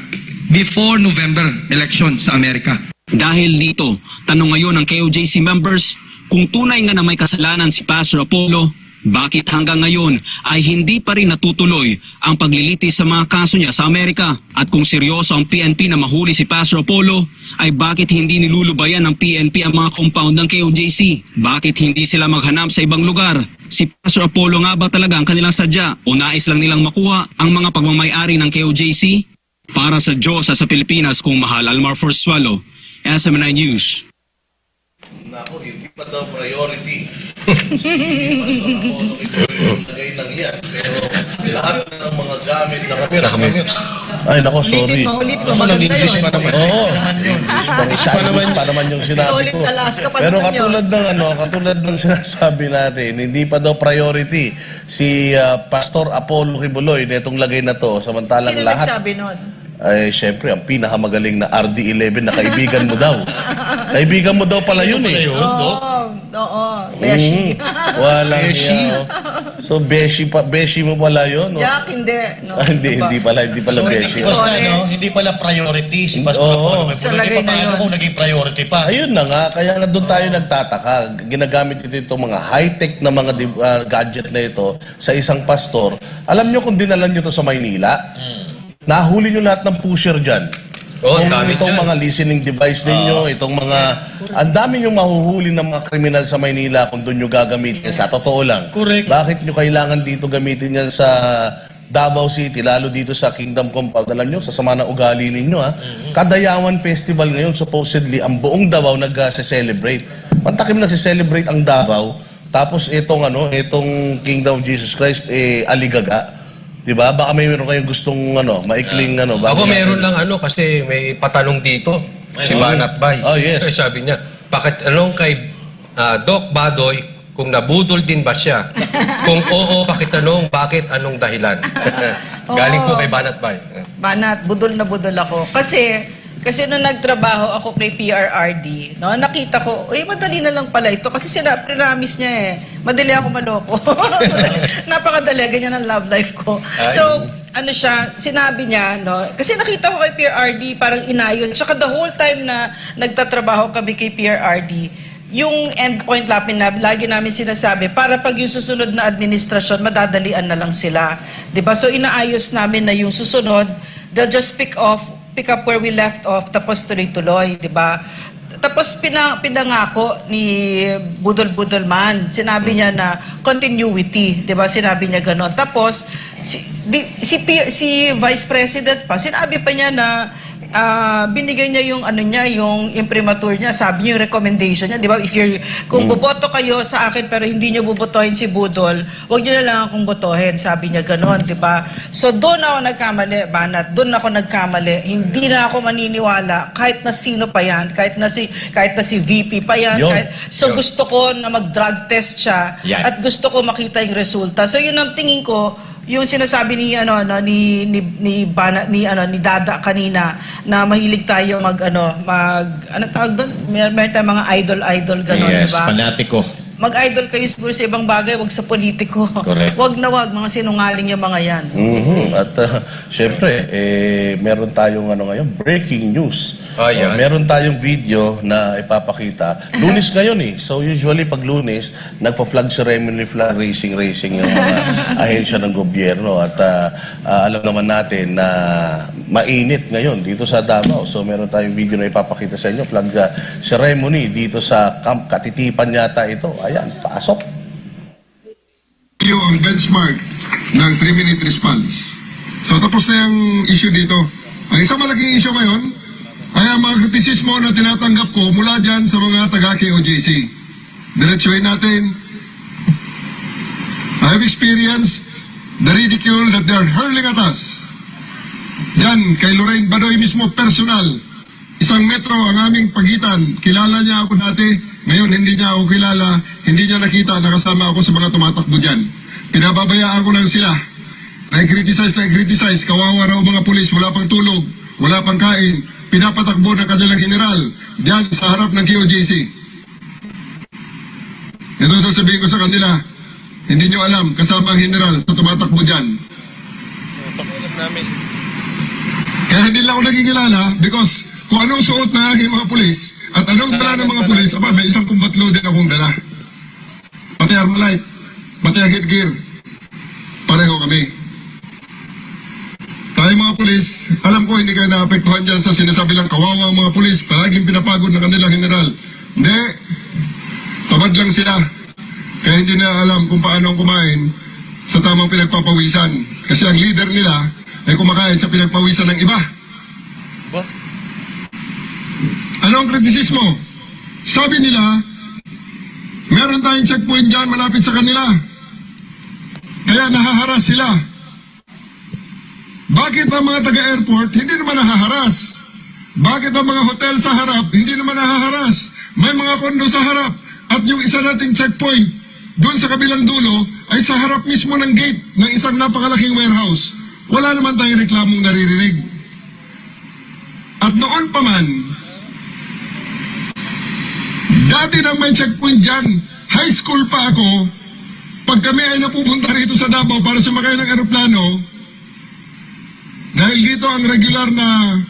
Before November election sa Amerika. Dahil dito, tanong ngayon ng KOJC members kung tunay nga na may kasalanan si Pastor Apollo, bakit hanggang ngayon ay hindi pa rin natutuloy ang paglilitis sa mga kaso niya sa Amerika? At kung seryoso ang PNP na mahuli si Pastor Apollo, ay bakit hindi nilulubayan ng PNP ang mga compound ng KOJC? Bakit hindi sila maghanap sa ibang lugar? Si Pastor Apollo nga ba talaga ang kanilang sadya o nais lang nilang makuha ang mga pagmamayari ng KOJC? Para sa Diyos sa Pilipinas kung mahal, Almar Forzuelo, SMNI News. Naku, hindi pa daw priority. Si Pastor Apollo Kibuloy ng yan. Pero lahat ng mga gamit na kami. Ay, nako, sorry. Ako nag-English pa naman. Oo. English pa naman yung sinabi ko. Pero katulad ng sinasabi natin, hindi pa daw priority si Pastor Apollo Kibuloy na itong lagay na to. Samantalang sino lahat. Sino nagsabi nun? Ay, syempre, ang pinakamagaling na RD11 na kaibigan mo daw. Kaibigan mo daw pala yun eh. Oo. Beshi. Walang niya. So, Beshi mo pala yun. Yak, hindi. No, hindi pala Beshi. Hindi pala priority si Pastor Apollo. Hindi pa paano kung naging priority pa. Ayun na nga, kaya nga doon tayo nagtataka. Ginagamit itong mga high-tech na mga gadget na ito sa isang pastor. Alam nyo kung dinalan nyo ito sa Maynila, nahuli nyo lahat ng pusher dyan. Itong mga listening device ninyo, itong mga... Ang dami nyo mahuhuli ng mga kriminal sa Maynila kung doon nyo gagamitin. Sa totoo lang. Correct. Bakit nyo kailangan dito gamitin yan sa Davao City, lalo dito sa Kingdom Compound? Alam nyo, sa sama ng ugali ninyo, ha? Kadayawan Festival ngayon, supposedly, ang buong Davao nag-celebrate. Pantakim nag-celebrate ang Davao, tapos itong Kingdom of Jesus Christ, aligaga. Diba? Baka meron kayong gustong maikling Ako meron lang kasi may patanong dito. Si Banat Bay. Oh, yes. Kasi sabi niya, bakit kay Doc Badoy kung nabudol din ba siya? Kung oo, pakitanong, bakit, anong dahilan? Galing po kay Banat Bay. Banat, budol na budol ako. Kasi nung nagtrabaho ako kay PRRD, nakita ko, madali na lang pala ito. Kasi promise niya madali ako maloko. Napakadali, ganyan ang love life ko. So, sinabi niya, kasi nakita ko kay PRRD, parang inayos. Tsaka the whole time na nagtatrabaho kami kay PRRD, yung endpoint lagi namin sinasabi, para pag yung susunod na administrasyon, madadalian na lang sila. Diba? So, inaayos namin na yung susunod, they'll just pick up where we left off, tapos tuloy-tuloy, di ba? Tapos pinangako ni Budol Man, sinabi niya na continuity, di ba? Sinabi niya ganon. Tapos, si Vice President pa, sinabi pa niya na binigay niya yung imprimatur niya, sabi niya yung recommendation niya, di ba? Kung boboto kayo sa akin pero hindi niyo bobotohin si Budol, huwag niyo na lang akong botohin, sabi niya ganon, di ba? So doon ako nagkamali, Banat, doon ako nagkamali. Hindi na ako maniniwala kahit na sino pa yan, kahit na si VP pa yan. Gusto ko na mag-drug test siya at gusto ko makita yung resulta. So yun ang tingin ko, yung sinasabi ni Dada kanina na mahilig tayo tawag doon? Meron tayong mga idol gano'n, yes, diba? fanatiko. Mag-idol kayo siguro sa ibang bagay, wag sa politiko. Correct. Wag mga sinungaling yung mga yan. At syempre, meron tayong ngayon, breaking news. Meron tayong video na ipapakita. Lunes ngayon So usually pag Lunes, nagpa-flag ceremony, flag racing yung mga ahensya ng gobyerno. At alam naman natin na mainit ngayon dito sa Davao. So meron tayong video na ipapakita sa inyo, flag ceremony dito sa Camp Katitipan yata ito. Ayan, pasok. Ang benchmark ng 3-minute response. So tapos na yung issue dito. Ang isang malaking issue ngayon ay ang mga kritisismo na tinatanggap ko mula dyan sa mga taga-KOJC. Diretsuhin natin. I have experienced the ridicule that they are hurling at us. Yan, kay Lorraine Badoy mismo, personal. Isang metro ang aming pagitan. Kilala niya ako dati. Ngayon, hindi niya ako kilala, hindi niya nakita, nakasama ako sa mga tumatakbo dyan. Pinababayaan ko lang sila. Na-criticize, kawawa raw mga pulis, wala pang tulog, wala pang kain, pinapatakbo ng kanilang general, dyan sa harap ng KOJC. Ito sasabihin ko sa kanila, hindi niyo alam, kasama ang general sa tumatakbo dyan. Kaya hindi lang ako nagkikilala because kung anong suot ng aking mga pulis, at anong dala ng mga pulis? May isang kumbatlo din akong dala. Pati Armalite, pati headgear. Pareho kami. Tayo mga pulis, alam ko hindi kayo naapektuhan dyan sa sinasabi lang kawawa ang mga pulis, palaging pinapagod ng kanilang general. Hindi. Tamad lang sila. Kaya hindi na alam kung paano kumain sa tamang pinagpapawisan. Kasi ang leader nila ay kumakain sa pinagpawisan ng iba. Ano ang kritisismo? Sabi nila, meron tayong checkpoint dyan malapit sa kanila. Kaya nahaharas sila. Bakit ang mga taga-airport hindi naman nahaharas? Bakit ang mga hotel sa harap hindi naman nahaharas? May mga kondo sa harap at yung isa nating checkpoint doon sa kabilang dulo ay sa harap mismo ng gate ng isang napakalaking warehouse. Wala naman tayong reklamong naririnig. At noon pa man, dati nang may checkpoint dyan, high school pa ako, pag kami ay napupunta rito sa Davao para sumakay ng aeroplano, dahil dito ang regular na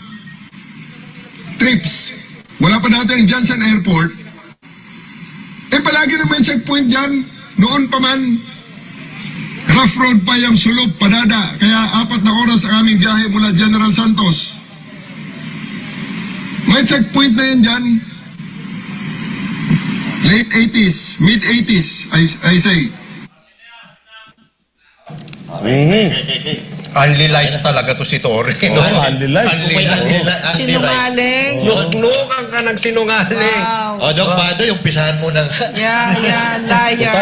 trips, wala pa dati ang Johnson Airport, palagi na may checkpoint dyan, noon pa man, rough road pa yung sulog, padada, kaya 4 na oras ang aming biyahe mula General Santos. May checkpoint na yan dyan, late 80s, mid 80s, I say. Unli-lies talaga to si Torre. No? Unli-lies. Sinungaling. Nuknukan ka ng sinungaling. Wow. O, Doc Bado, yung pisahan mo ng... Liar.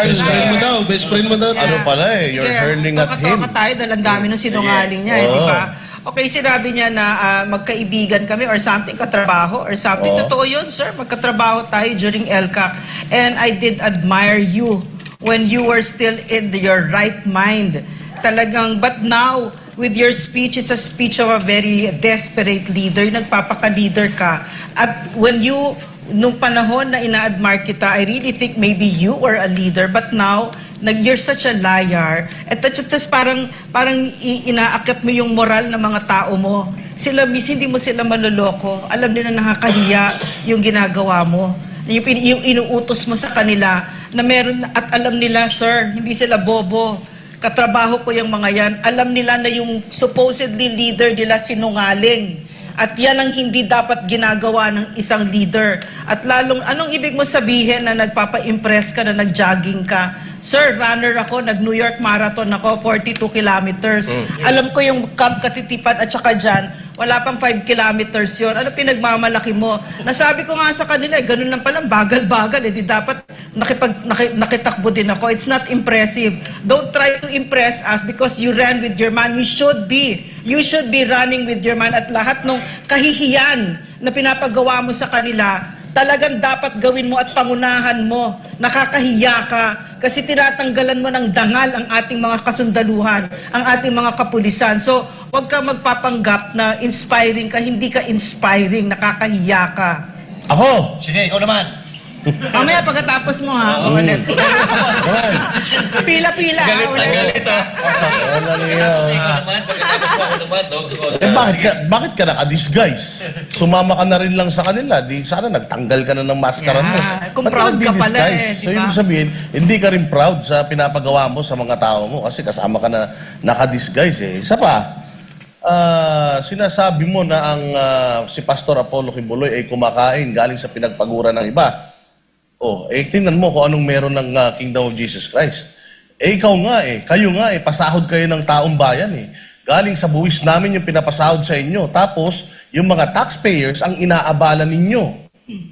Best friend mo daw, best friend mo daw. Ano pala you're hurling at him. Kakatoka tayo dahil ang dami ng sinungaling niya, di ba? Okay, sinabi niya na magkaibigan kami or something, katrabaho or something. Totoo yun, sir. Magkatrabaho tayo during LCAC. And I did admire you when you were still in your right mind. Talagang, but now, with your speech, it's a speech of a very desperate leader. Nagpapaka-leader ka. At when you, nung panahon na ina-admire kita, I really think maybe you were a leader. But now, you're such a liar. At parang inaakyat mo yung moral ng mga tao mo. Sila, hindi mo sila maloloko. Alam nila nakakahiya yung ginagawa mo. Yung inuutos mo sa kanila na meron, at alam nila, sir, hindi sila bobo. Katrabaho ko yung mga yan. Alam nila na yung supposedly leader nila sinungaling. At yan ang hindi dapat ginagawa ng isang leader. At lalong, anong ibig mo sabihin na nagpapa-impress ka na nag-jogging ka? Sir, runner ako, nag-New York Marathon ako, 42 kilometers. Alam ko yung Camp Katitipan at saka dyan, wala pang 5 kilometers yun. Ano pinagmamalaki mo? Nasabi ko nga sa kanila, ganun lang palang, bagal-bagal. Di dapat nakitakbo din ako. It's not impressive. Don't try to impress us because you ran with your man. You should be running with your man. At lahat ng kahihiyan na pinapagawa mo sa kanila, talagang dapat gawin mo at pangunahan mo. Nakakahiya ka kasi tinatanggalan mo ng dangal ang ating mga kasundaluhan, ang ating mga kapulisan. So, huwag ka magpapanggap na inspiring ka, hindi ka inspiring, nakakahiya ka. Ako! Sige, ikaw naman. Mamaya pagkatapos mo ha. Pila-pila. Galit ha. Bakit ka naka-disguise? Sumama ka na rin lang sa kanila. Di sana nagtanggal ka na ng maskara mo. Kung proud ka pala So yung sabihin, hindi ka rin proud sa pinapagawa mo sa mga tao mo kasi kasama ka na naka-disguise Isa pa, sinasabi mo na ang si Pastor Apollo Kibuloy ay kumakain galing sa pinagpagura ng iba. Tingnan mo kung anong meron ng Kingdom of Jesus Christ. Ikaw nga kayo nga pasahod kayo ng taong bayan Galing sa buwis namin yung pinapasahod sa inyo. Tapos, yung mga taxpayers ang inaabala ninyo.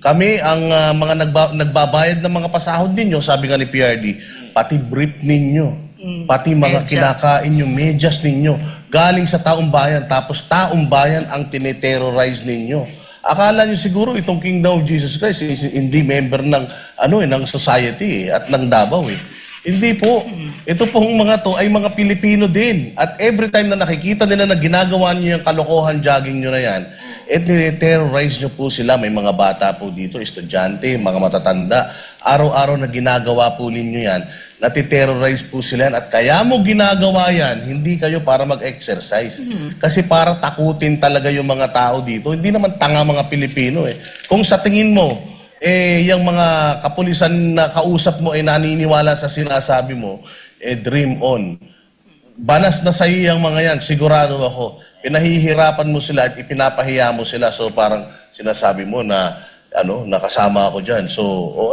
Kami ang mga nagbabayad ng mga pasahod ninyo, sabi nga ni PRD, pati brief ninyo, pati mga kinakain yung medyas ninyo, galing sa taong bayan. Tapos taong bayan ang tineterrorize ninyo. Akala nyo siguro itong Kingdom of Jesus Christ hindi member ng ng society at ng Davao Hindi po. Ito pong mga to ay mga Pilipino din. At every time na nakikita nila na ginagawa niyo yung kalokohan jogging nyo na yan, terrorize nyo po sila. May mga bata po dito, estudyante, mga matatanda. Araw-araw na ginagawa po ninyo yan. Natiterrorize po sila yan. At kaya mo ginagawa yan, hindi kayo para mag-exercise. Kasi para takutin talaga yung mga tao dito. Hindi naman tanga mga Pilipino Kung sa tingin mo, yung mga kapulisan na kausap mo naniniwala sa sinasabi mo, dream on. Banas na sa'yo yung mga yan, sigurado ako. Pinahihirapan mo sila at ipinapahiya mo sila. So parang sinasabi mo na nakasama ako dyan. So,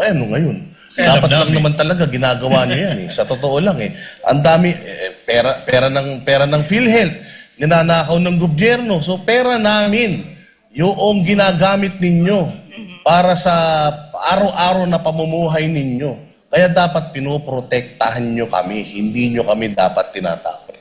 ano ngayon? Dapat lang naman talaga ginagawa niyo yan Sa totoo lang Ang dami pera ng PhilHealth, ninanakaw ng gobyerno. So pera namin yung ginagamit ninyo para sa araw-araw na pamumuhay ninyo. Kaya dapat pinoprotektahan nyo kami. Hindi nyo kami dapat tinatakot.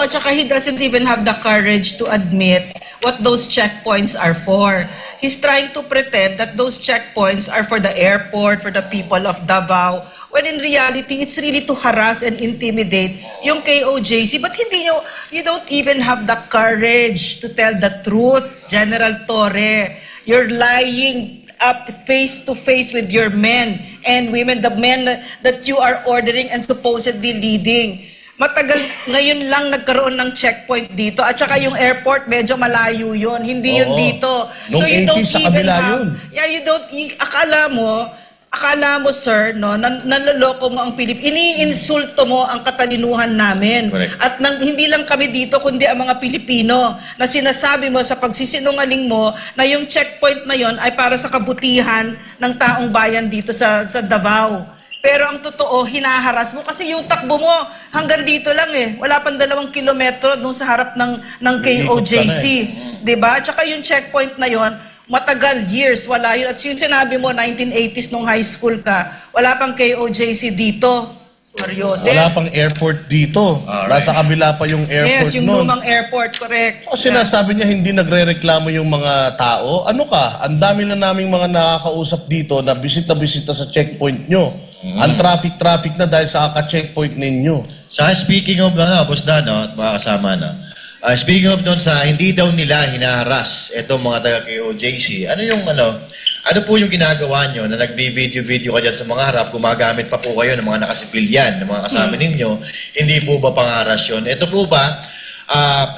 Tsaka he doesn't even have the courage to admit what those checkpoints are for. He's trying to pretend that those checkpoints are for the airport, for the people of Davao, when in reality, it's really to harass and intimidate yung KOJC. But you don't even have the courage to tell the truth, General Torre. You're lying up face to face with your men and women, the men that you are ordering and supposedly leading. Matagal, ngayon lang nagkaroon ng checkpoint dito. At saka yung airport, medyo malayo yun. Hindi yun dito. Nung 80 sa kabila yun. Akala mo, sir, nanloloko mo ang Pilipino. Iniinsulto mo ang katalinuhan namin. Correct. At hindi lang kami dito, kundi ang mga Pilipino, na sinasabi mo sa pagsisinungaling mo na yung checkpoint na yon ay para sa kabutihan ng taong bayan dito sa Davao. Pero ang totoo, hinaharas mo kasi yung takbo mo hanggang dito lang eh. Wala pang 2 kilometro dun sa harap ng KOJC. Diba? Tsaka yung checkpoint na yon, matagal, years, wala yun. At yung sinabi mo, 1980s nung high school ka, wala pang KOJC dito. Mariose. Wala pang airport dito. Nasa kabila pa yung airport Yes, yung lumang airport, correct. O sinasabi niya hindi nagre-reklamo yung mga tao. Ano ka? Ang dami na naming mga nakakausap dito na bisita sa checkpoint nyo. Ang traffic na dahil sa kaka-checkpoint ninyo. Sa speaking of, Boss Dan, at mga kasama, speaking of doon sa hindi daw nila hinaharas itong mga taga-KOJC, ano po yung ginagawa nyo na nag-video ka dyan sa mga harap, gumagamit pa po kayo ng mga nakasibilyan, ng mga kasama ninyo, hindi po ba pangharas yun? Ito po ba,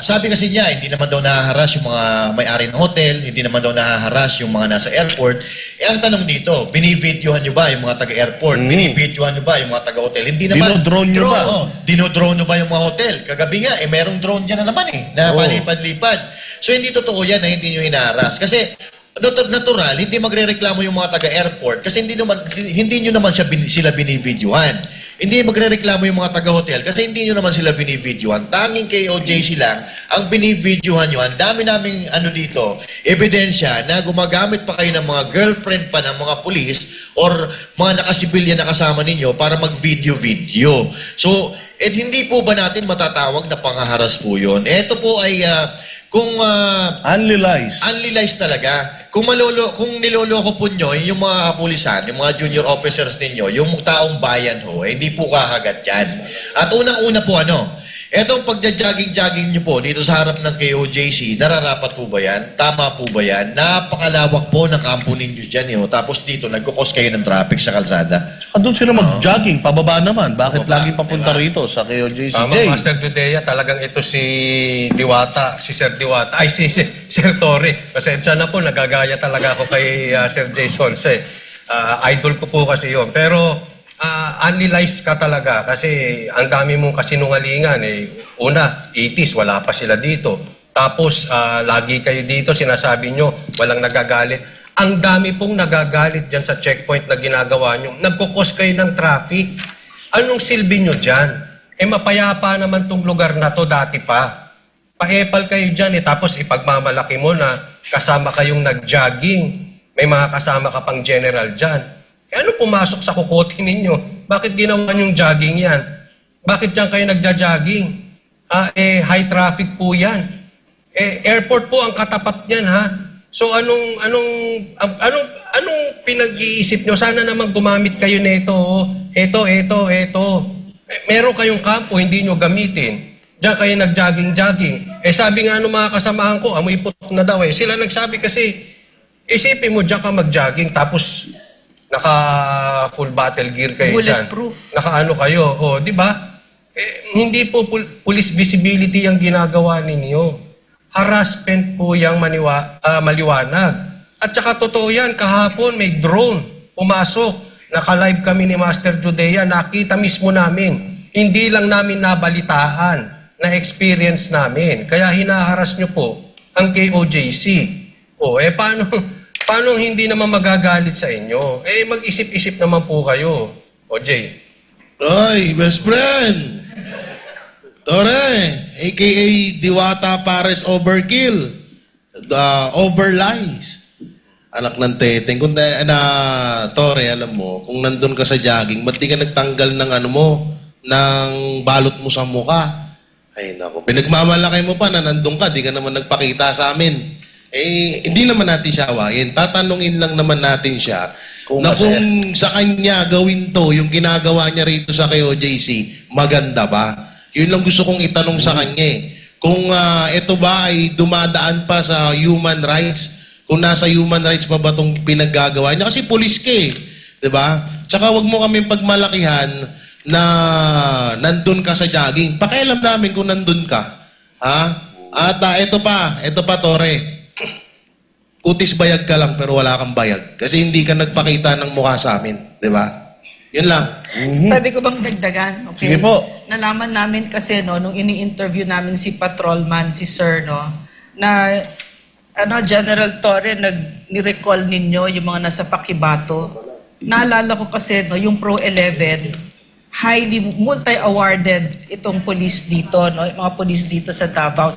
sabi kasi niya, hindi naman daw nahaharas yung mga may-ari ng hotel, hindi naman daw nahaharas yung mga nasa airport. Ang tanong dito, binivideohan nyo ba yung mga taga-airport? Binivideohan nyo ba yung mga taga-hotel? Hindi naman. Dinodrone nyo ba? Dinodrone nyo ba yung mga hotel? Kagabi nga, merong drone dyan na naman na palipad-lipad. So hindi totoo yan na hindi nyo hinaharas. Kasi natural, hindi magrereklamo yung mga taga-airport kasi hindi nyo naman sila binivideohan. Hindi magrereklamo yung mga taga-hotel kasi hindi nyo naman sila binivideohan. Tanging KOJC lang ang binivideohan nyo. Ang dami naming dito, ebidensya na gumagamit pa kayo ng mga girlfriend pa ng mga pulis or mga nakasibilyan na kasama ninyo para mag-video. So, hindi po ba natin matatawag na panghaharas po yun? Ito po ay unrealized talaga. Kung niloloko po nyo, yung mga kapulisan, yung mga junior officers ninyo, yung taong bayan hindi po kahagat yan. At unang-una po etong pagja-jogging nyo po dito sa harap ng KOJC, nararapat po ba yan? Tama po ba yan? Napakalawak po ng kampo ninyo dyan. Tapos dito, nagkukos kayo ng traffic sa kalsada. Doon sila mag-jogging, pababa naman. Bakit lagi papunta rito sa KOJC? Master Judea, talagang ito si Diwata, si Sir Diwata, ay si Sir Torre. Pasensya na po, nagagaya talaga ako kay Sir Jason. Idol ko po kasi yun. Pero unrealized ka talaga kasi ang dami mong kasinungalingan. Una, 80s, wala pa sila dito. Tapos, lagi kayo dito, sinasabi nyo, walang nagagalit. Ang dami pong nagagalit dyan sa checkpoint na ginagawa nyo. Nagkukos kayo ng traffic. Anong silbi nyo dyan? Mapayapa naman tong lugar na to dati pa. Pa-epal kayo dyan tapos ipagmamalaki mo na kasama kayong nag-jogging. May mga kasama ka pang general dyan. Ano pumasok sa kukote ninyo? Bakit ginawa niyong jogging yan? Bakit dyan kayo nagja-jogging? High traffic po yan. Airport po ang katapat niyan, ha? So anong pinag-iisip nyo? Sana naman gumamit kayo nito. Ito. Meron kayong kampo, hindi nyo gamitin. Diyan kayo nag-jogging. Sabi nga ng mga kasamahan ko, amoy putok na daw. Sila nagsabi kasi, isipin mo, diyan ka mag-jogging, tapos naka full battle gear kayo dyan. Bulletproof. Naka kayo. Di ba? Hindi po police visibility ang ginagawa ninyo. Harassment po yung maliwanag. At saka totoo yan, kahapon may drone pumasok. Naka-live kami ni Master Judea, nakita mismo namin. Hindi lang namin nabalitaan, na-experience namin. Kaya hinaharas nyo po ang KOJC. Paano hindi naman magagalit sa inyo? Mag-isip-isip naman po kayo. Jay. Oy, best friend! Tore, a.k.a. Diwata Pares Overkill. Overlies. Anak ng teteng. Tore, alam mo, kung nandun ka sa jogging, ba't di ka nagtanggal ng ng balot mo sa mukha? Ay, naku. Pinagmamalaki mo pa na nandun ka, di ka naman nagpakita sa amin. Hindi naman natin siya awayin. Tatanungin lang naman natin siya kung sa kanya gawin to, yung ginagawa niya rito sa KOJC, maganda ba? Yun lang gusto kong itanong sa kanya. Kung ito ba ay dumadaan pa sa human rights, kung nasa human rights pa ba itong pinaggagawa niya? Kasi pulis ka diba? Tsaka wag mo kaming pagmalakihan na nandun ka sa jogging. Pakialam namin kung nandun ka. Ha? At ito pa, Tore. Kutis bayag ka lang pero wala kang bayag. Kasi hindi ka nagpakita ng mukha sa amin. Di ba? Yun lang. Pwede ko bang dagdagan? Okay. Sige po. Nalaman namin kasi, nung ini-interview namin si Patrolman, si Sir, na General Torre, ni-recall ninyo yung mga nasa Pakibato naalala ko kasi, no, yung Pro 11, highly multi-awarded itong police dito, no, yung mga police dito sa Davao,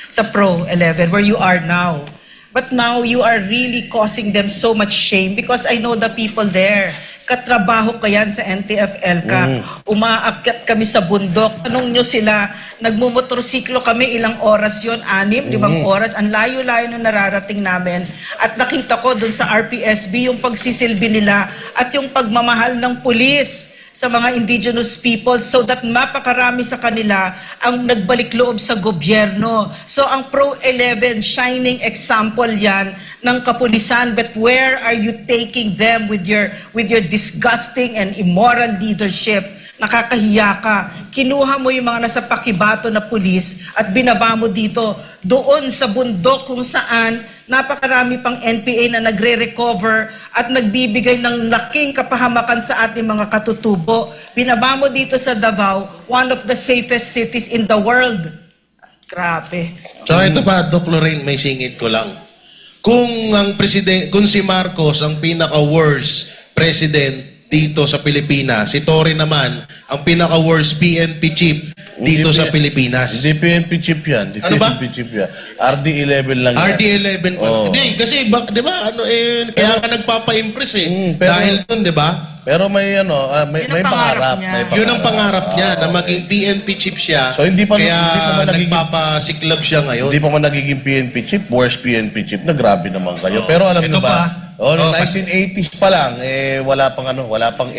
sa Pro 11, where you are now. But now, you are really causing them so much shame because I know the people there. Katrabaho ka yan sa NTFL ka. Umaakyat kami sa bundok. Tanong nyo sila, nagmumotorsiklo kami, ilang oras yon? 6, 5 oras. Ang layo-layo na nararating namin. At nakita ko dun sa RPSB yung pagsisilbi nila at yung pagmamahal ng pulis sa mga indigenous people so that mapakarami sa kanila ang nagbalik loob sa gobyerno. So ang Pro 11, shining example yan ng kapulisan, but where are you taking them with your disgusting and immoral leadership? Nakakahiya ka. Kinuha mo yung mga nasa pakibato na pulis at binaba mo dito doon sa bundok kung saan napakarami pang NPA na nagre-recover at nagbibigay ng laking kapahamakan sa ating mga katutubo. Binaba mo dito sa Davao, one of the safest cities in the world. Grabe. So ito pa, Doc Lorraine, may singit ko lang. Kung si Marcos ang pinaka-worst president dito sa Pilipinas, si Torre naman ang pinaka-worst PNP chief dito sa Pilipinas. Hindi PNP chief yan. Ano ba? PNP chief yan. RD11 lang yan. RD11 pa. Hindi, kasi di ba, kaya ka nagpapa-impress dahil dun, di ba? Pero may pangarap. Yun ang pangarap niya, na maging PNP chief siya. So hindi pa kaya nagpapasiklab siya ngayon. Hindi pa man nagiging PNP chief, worst PNP chief na grabe naman kayo. Pero alam niyo ba, noong 1980s pa lang, wala pang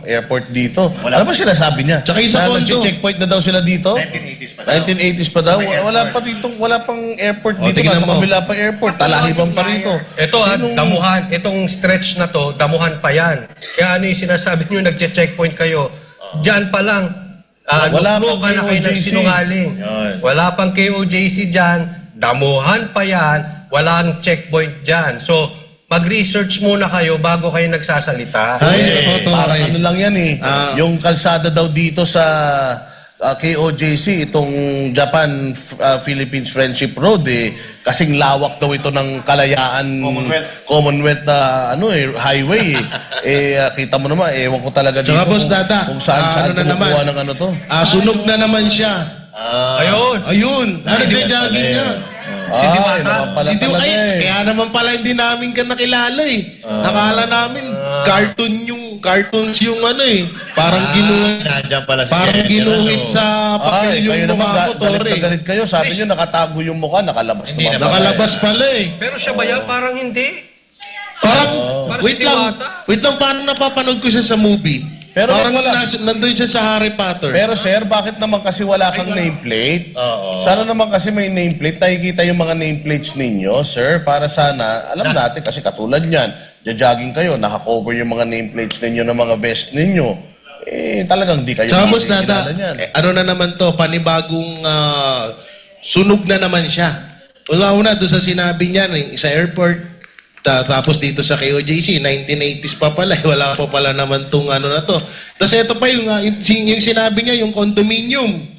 airport dito. Ano ba sinasabi niya? Tsaka isa checkpoint na daw sila dito? 1980s pa daw. Wala pang airport dito. Nasa kabila pa airport. Talahiban pa rito. Ito damuhan. Itong stretch na to, damuhan pa yan. Kaya ano yung sinasabi nyo, nag-checkpoint kayo. Diyan pa lang, wala pang ka na kayo nagsinungaling. Wala pang KOJC dyan, damuhan pa yan, walang checkpoint dyan. So, mag-research muna kayo bago kayo nagsasalita. Parang ano lang yan yung kalsada daw dito sa KOJC, itong Japan-Philippines Friendship Road, kasing lawak daw ito ng Kalayaan Commonwealth na highway. Kita mo naman, ewan ko talaga dito kung saan kumukuha ng ano to. Sunog na naman siya. Ayun. Nagja-jogging nga. Kaya naman pala hindi namin ka nakilala Akala namin cartoons yung parang ginuhit sa papel yung mukha mo, Torre. Galit kayo, sabi nyo nakatago yung mukha, nakalabas naman. Nakalabas pala Pero siya ba yan? Parang hindi. Wait lang, paano napapanood ko siya sa movie? Pero parang nandun siya sa Harry Potter. Pero sir, bakit naman kasi wala kang nameplate? Sana naman kasi may nameplate. Nakikita yung mga nameplates ninyo, sir. Para sana, alam natin, kasi katulad niyan, jogging kayo, nakakover yung mga nameplates ninyo ng mga vest ninyo. Talagang di kayo makikilala niyan. Ano na naman to, panibagong sunog na naman siya. Una, doon sa sinabi niya, sa airport, tapos dito sa KOJC, 1980s pa pala, wala pa pala naman tong na to. Tapos ito pa yung sinabi niya, yung condominium.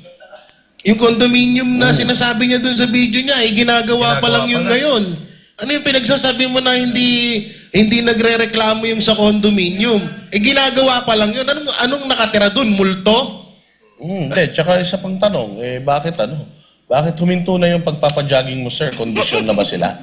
Yung condominium na sinasabi niya dun sa video niya, ginagawa pa lang yun ngayon. Ano yung pinagsasabi mo na hindi nagre-reklamo yung sa condominium? Ginagawa pa lang yun. Anong nakatira dun? Multo? Hindi, tsaka isa pang tanong, bakit huminto na yung pagpapajogging mo, sir? Kondisyon na ba sila?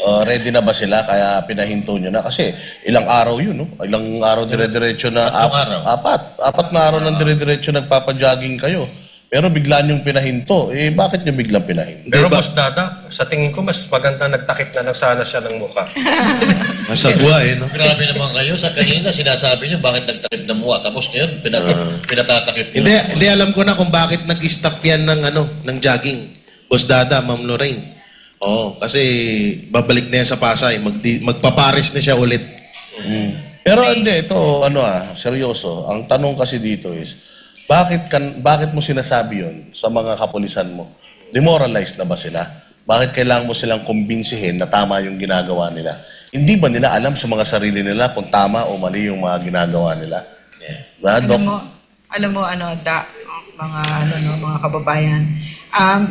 Ready na ba sila kaya pinahinto nyo na? Kasi ilang araw yun, no? Ilang araw dire-diretso na apat na araw ng dire-diretso nagpapajogging kayo. Pero bigla nyong pinahinto. Bakit nyo biglang pinahinto? Pero Boss Dada, sa tingin ko mas maganda nagtakip na lang sana siya ng mukha. Masagwa no? Grabe naman kayo. Sa kanina sinasabi nyo bakit nagtakip ng mukha. Tapos ngayon pinatatakip nyo. Hindi, alam ko na kung bakit nag-stop yan ng jogging. Boss Dada, Ma'am Lorraine. Kasi babalik na yan sa Pasay. Magpaparis na siya ulit. Pero hindi, ito, seryoso. Ang tanong kasi dito is, bakit mo sinasabi yun sa mga kapulisan mo? Demoralized na ba sila? Bakit kailangan mo silang kumbinsihin na tama yung ginagawa nila? Hindi ba nila alam sa mga sarili nila kung tama o mali yung mga ginagawa nila? Alam mo, mga kababayan,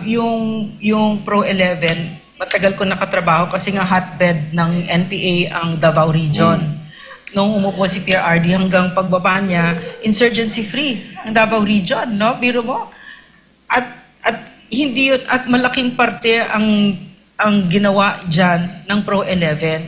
yung Pro 11, matagal ko nakatrabaho kasi nga hotbed ng NPA ang Davao Region. nung umupo si PRRD hanggang pagbaba niya, insurgency-free ang Davao Region, no? Biro mo. At hindi yun, at malaking parte ang ginawa dyan ng Pro-11.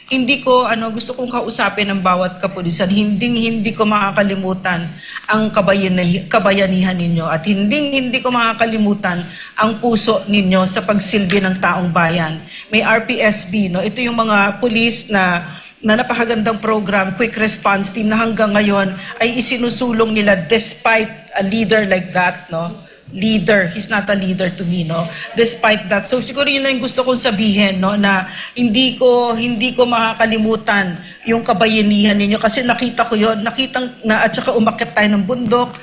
Hindi ko, gusto kong kausapin ng bawat kapulisan, hindi ko makakalimutan ang kabayanihan ninyo at hindi ko makakalimutan ang puso ninyo sa pagsilbi ng taong bayan. May RPSB, no? Ito yung mga pulis na napakagandang program, quick response team na hanggang ngayon ay isinusulong nila despite a leader like that, no? Leader, he's not a leader to me, no? Despite that. So siguro yun lang yung gusto kong sabihin, no, na hindi ko makakalimutan yung kabayanihan ninyo kasi nakita ko yun, at saka umakyat tayo ng bundok,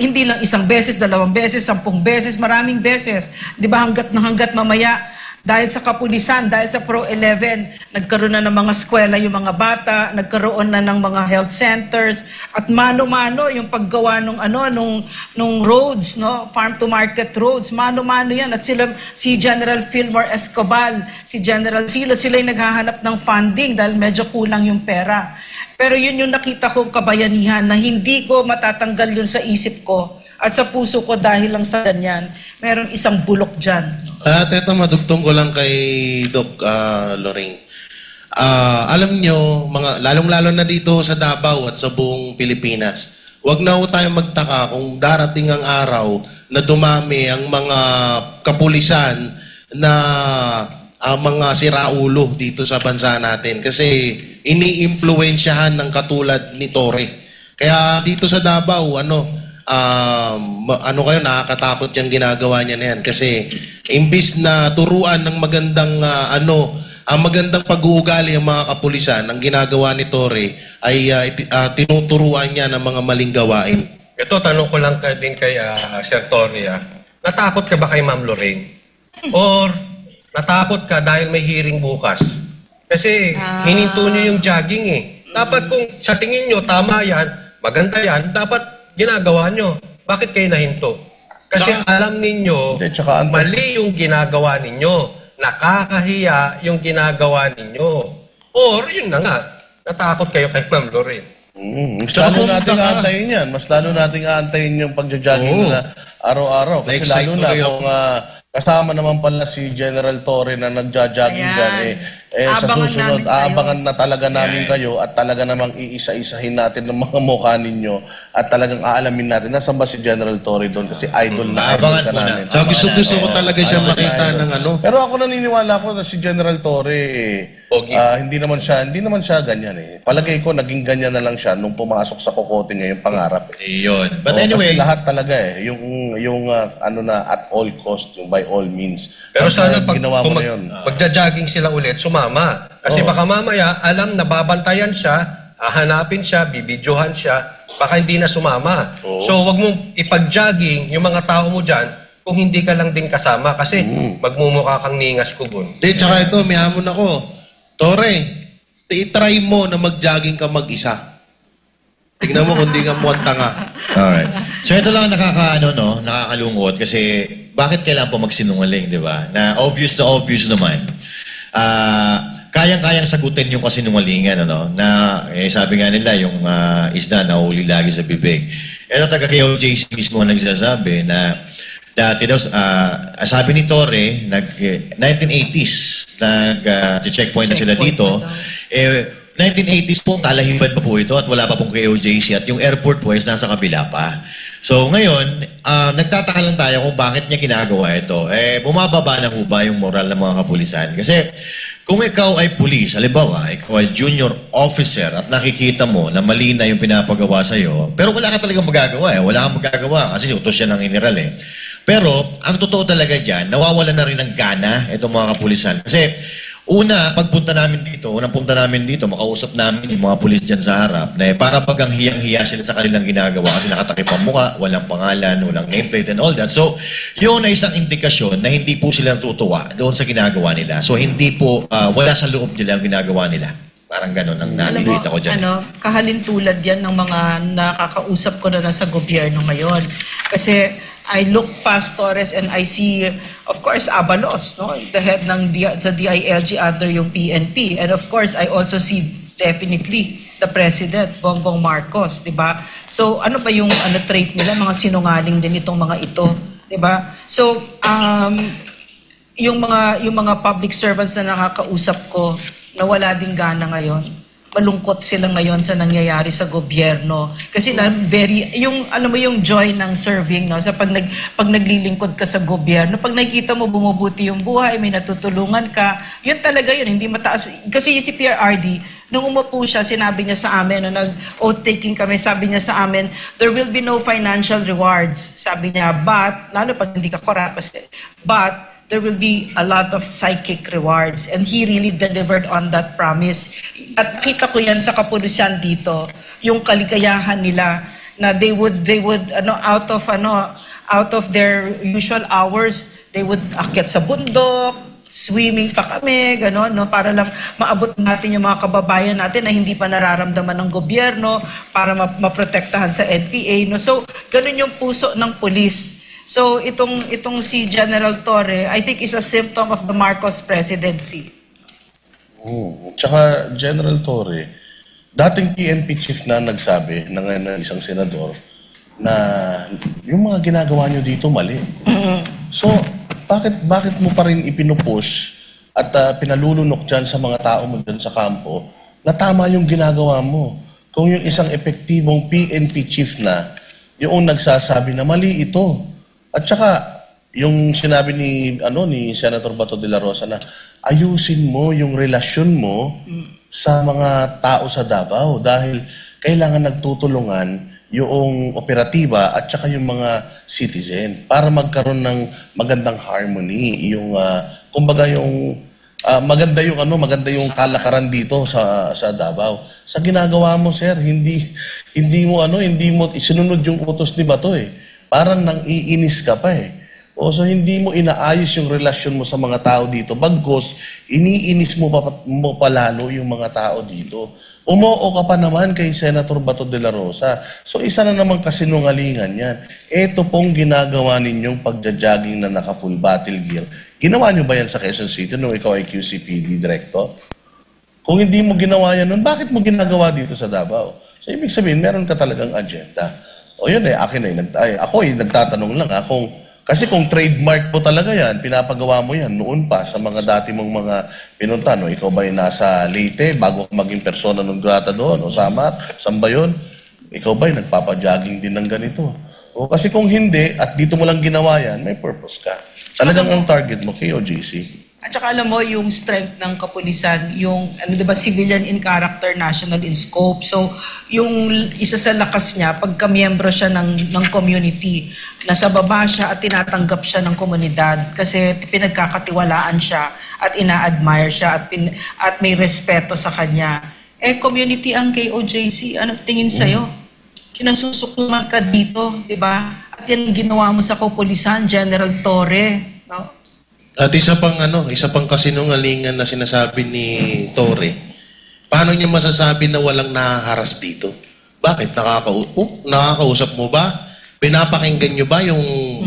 hindi lang isang beses, 2 beses, 10 beses, maraming beses. 'Di ba hanggat mamaya dahil sa kapulisan, dahil sa Pro-11, nagkaroon na ng mga eskwela yung mga bata, nagkaroon na ng mga health centers, at mano-mano yung paggawa nung roads, no? Farm to market roads, mano-mano yan. At si General Fillmore Escobar, si General Silo, sila yung naghahanap ng funding dahil medyo kulang yung pera. Pero yun yung nakita kong kabayanihan na hindi ko matatanggal yun sa isip ko at sa puso ko dahil lang sa ganyan. Meron isang bulok dyan. Teto, madugtong ko lang kay Doc Lorraine. Alam nyo, lalong-lalo na dito sa Davao at sa buong Pilipinas, huwag na ho tayong magtaka kung darating ang araw na dumami ang mga kapulisan na mga siraulo dito sa bansa natin. Kasi ini-impluwensyahan ng katulad ni Torre. Kaya dito sa Davao, nakakatakot yung ginagawa niya na yan. Kasi imbis na turuan ng magandang magandang pag-uugali ang mga kapulisan, ang ginagawa ni Torre ay tinuturuan niya ng mga maling gawain. Ito, tanong ko lang din kay Sir Torre. Natakot ka ba kay Ma'am Lorraine? Or natakot ka dahil may hearing bukas? Kasi hininto niyo yung jogging eh. Dapat kung sa tingin niyo tama yan, maganda yan, dapat ginagawa nyo. Bakit kayo nahinto? Kasi alam ninyo, mali yung ginagawa ninyo. Nakakahiya yung ginagawa ninyo. Or, yun na nga, natakot kayo kay Ma'am Lorraine. Mas lalo nating aantayin yan. Mas lalo nating aantayin yung pagja-jogging na araw-araw. Kasi lalo na kung kasama naman pala si General Torre na nagja-jogging dyan, sa susunod, aabangan na talaga namin kayo at talaga namang iisa-isahin natin ng mga mukha ninyo at talagang aalamin natin nasan ba si General Torre doon kasi idol na idol ka namin. So gusto ko talaga siya makita ng Pero ako naniniwala ko na si General Torre, hindi naman siya ganyan eh. Palagay ko, naging ganyan na lang siya nung pumasok sa kokote niya yung pangarap. Iyon. But anyway, kasi lahat talaga yung at all cost, yung by all means. Pero sana pag magja-jogging sila ulit, sumama. Kasi baka mamaya, alam na babantayan siya, hahanapin siya, bibidyohan siya, baka hindi na sumama. So wag mong ipag-jogging yung mga tao mo dyan kung hindi ka lang din kasama kasi magmumukha kang ningas kugon. Tsaka ito, may hamon ako. Torre, i-try mo na mag-jogging ka mag-isa. Tignan mo kung di ka mukhang tanga. Alright. So ito lang nakakalungkot kasi bakit kailangan pa magsinungaling, di ba? Na obvious naman. Kayang-kayang sagutin yung kasinungalingan, na sabi nga nila, yung isda na huli lagi sa bibig. Ito taga KOJC mismo nagsasabi na dati daw, sabi ni Torre, 1980s, nag-checkpoint na sila dito, 1980s po, talahiban pa po ito at wala pa pong KOJC at yung airport po is nasa kabila pa. So ngayon, nagtataka lang tayo kung bakit niya ginagawa ito. Bumababa na ho ba yung moral ng mga kapulisan? Kasi kung ikaw ay pulis, halimbawa, ikaw ay junior officer at nakikita mo na mali na yung pinapagawa sa'yo, pero wala ka talagang magagawa Wala kang magagawa kasi utos siya ng general Pero, ang totoo talaga dyan, nawawala na rin ng gana itong mga kapulisan. Kasi, unang punta namin dito, makausap namin yung mga pulis dyan sa harap, na para bagang hiyang-hiya sila sa kanilang ginagawa kasi nakatakip ang mukha, walang pangalan, walang nameplate and all that. So, yun ay isang indikasyon na hindi po sila tutuwa doon sa ginagawa nila. So, hindi po, wala sa loob nila ang ginagawa nila. Parang gano'n ang nakikita ko dyan. Kahalintulad yan ng mga nakakausap ko na nasa gobyerno ngayon. Kasi I look past Torres and I see, of course, Abalos, the head ng sa DILG under yung PNP. And of course, I also see definitely the President, Bongbong Marcos, di ba? So, ano ba yung trait nila? Mga sinungaling din itong mga ito, di ba? So, yung mga public servants na nakakausap ko na wala ding gana ngayon, malungkot sila ngayon sa nangyayari sa gobyerno. Kasi yung joy ng serving, no, sa pag naglilingkod ka sa gobyerno, pag nakikita mo bumubuti yung buhay, may natutulungan ka, yun talaga yun, hindi mataas. Kasi yung si PRRD, nung umupo siya, sinabi niya sa amin, nung nag-oath-taking kami, sabi niya sa amin, there will be no financial rewards. Sabi niya, but, lalo pag hindi ka corrupt kasi, but, there will be a lot of psychic rewards. And he really delivered on that promise. At kita ko yan sa kapulisan dito, yung kaligayahan nila na they would out of their usual hours, they would akyat sa bundok, swimming pa kami, gano'n, no, para lang maabot natin yung mga kababayan natin na hindi pa nararamdaman ng gobyerno para maprotektahan sa NPA, no. So, gano'n yung puso ng pulis. So, itong si General Torre, I think is a symptom of the Marcos presidency. Tsaka General Torre, dating PNP chief na nagsabi ng isang senador na yung mga ginagawa nyo dito mali. So, bakit mo pa rin ipinupush at pinalulunok dyan sa mga tao mo dyan sa kampo na tama yung ginagawa mo? Kung yung isang epektibong PNP chief na yung nagsasabi na mali ito. At saka, yung sinabi ni Senator Bato de la Rosa na ayusin mo yung relasyon mo sa mga tao sa Davao dahil kailangan nagtutulungan yung operatiba at saka yung mga citizen para magkaroon ng magandang harmony, yung kumbaga yung maganda yung kalakaran dito sa Davao. Sa ginagawa mo, sir, hindi mo isinunod yung utos ni Bato eh. Parang nang iinis ka pa eh. So hindi mo inaayos yung relasyon mo sa mga tao dito. Bagkus, iniinis mo pa lalo yung mga tao dito. Umoo ka pa naman kay Senator Bato de la Rosa. So isa na naman kasinungalingan yan. Ito pong ginagawa ninyong pagja-jogging na naka-full battle gear. Ginawa nyo ba yan sa Quezon City nung ikaw ay QCPD Director? Kung hindi mo ginawa yan nun, bakit mo ginagawa dito sa Davao? So ibig sabihin, meron ka talagang agenda. O yun ako nagtatanong lang kasi kung trademark mo talaga yan, pinapagawa mo yan noon pa sa mga dati mong mga pinunta, no? Ikaw ba nasa Leyte bago maging persona non grata doon? O Samar? Saan ba yun? Ikaw ba nagpapajogging din ng ganito? O kasi kung hindi, at dito mo lang ginawa yan, may purpose ka. Talagang ang target mo, KOJC. At saka alam mo, yung strength ng kapulisan, yung civilian in character, national in scope. So, yung isa sa lakas niya, pagka miyembro siya ng community, nasa baba siya at tinatanggap siya ng komunidad kasi pinagkakatiwalaan siya at ina-admire siya at may respeto sa kanya. Community ang KOJC, ano tingin sa'yo? Kinasusukuman ka dito, di ba? At yan ginawa mo sa kapulisan, General Torre, no? At isa pang kasinungalingan na sinasabi ni Torre, paano niyo masasabi na walang nahaharas dito? Bakit? Nakakausap mo ba? Pinapakinggan niyo ba yung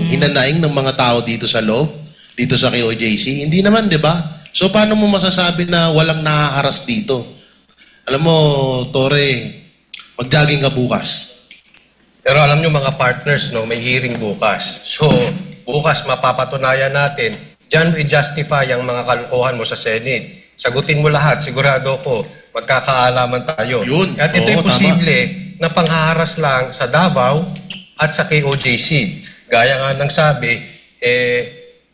hinanaing ng mga tao dito sa loob? Dito sa KOJC? Hindi naman, di ba? So, paano mo masasabi na walang nahaharas dito? Alam mo, Torre, mag-jogging ka bukas. Pero alam niyo mga partners, no, may hearing bukas. So, bukas mapapatunayan natin, diyan mo i-justify ang mga kalukuhan mo sa Senate. Sagutin mo lahat, sigurado ko, magkakaalaman tayo. At ito'y posible na panghaharas lang sa Davao at sa KOJC. Gaya nga ng sabi,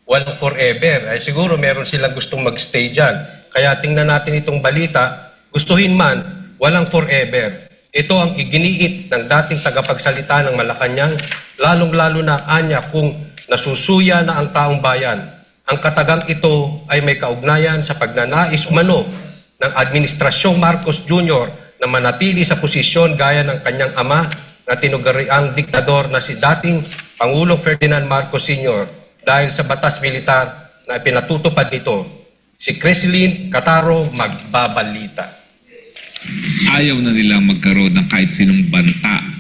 walang forever. Ay siguro meron silang gustong magstay dyan. Kaya tingnan natin itong balita, gustuhin man, walang forever. Ito ang iginiit ng dating tagapagsalita ng Malacanang, lalong-lalo na anya kung nasusuya na ang taong bayan. Ang katagang ito ay may kaugnayan sa pagnanais umano ng Administrasyong Marcos Jr. na manatili sa posisyon gaya ng kanyang ama na tinugariang diktador na si dating Pangulong Ferdinand Marcos Sr. dahil sa batas militar na pinatutupad nito. Si Creslin Cataro magbabalita. Ayaw na nilang magkaroon ng kahit sinong banta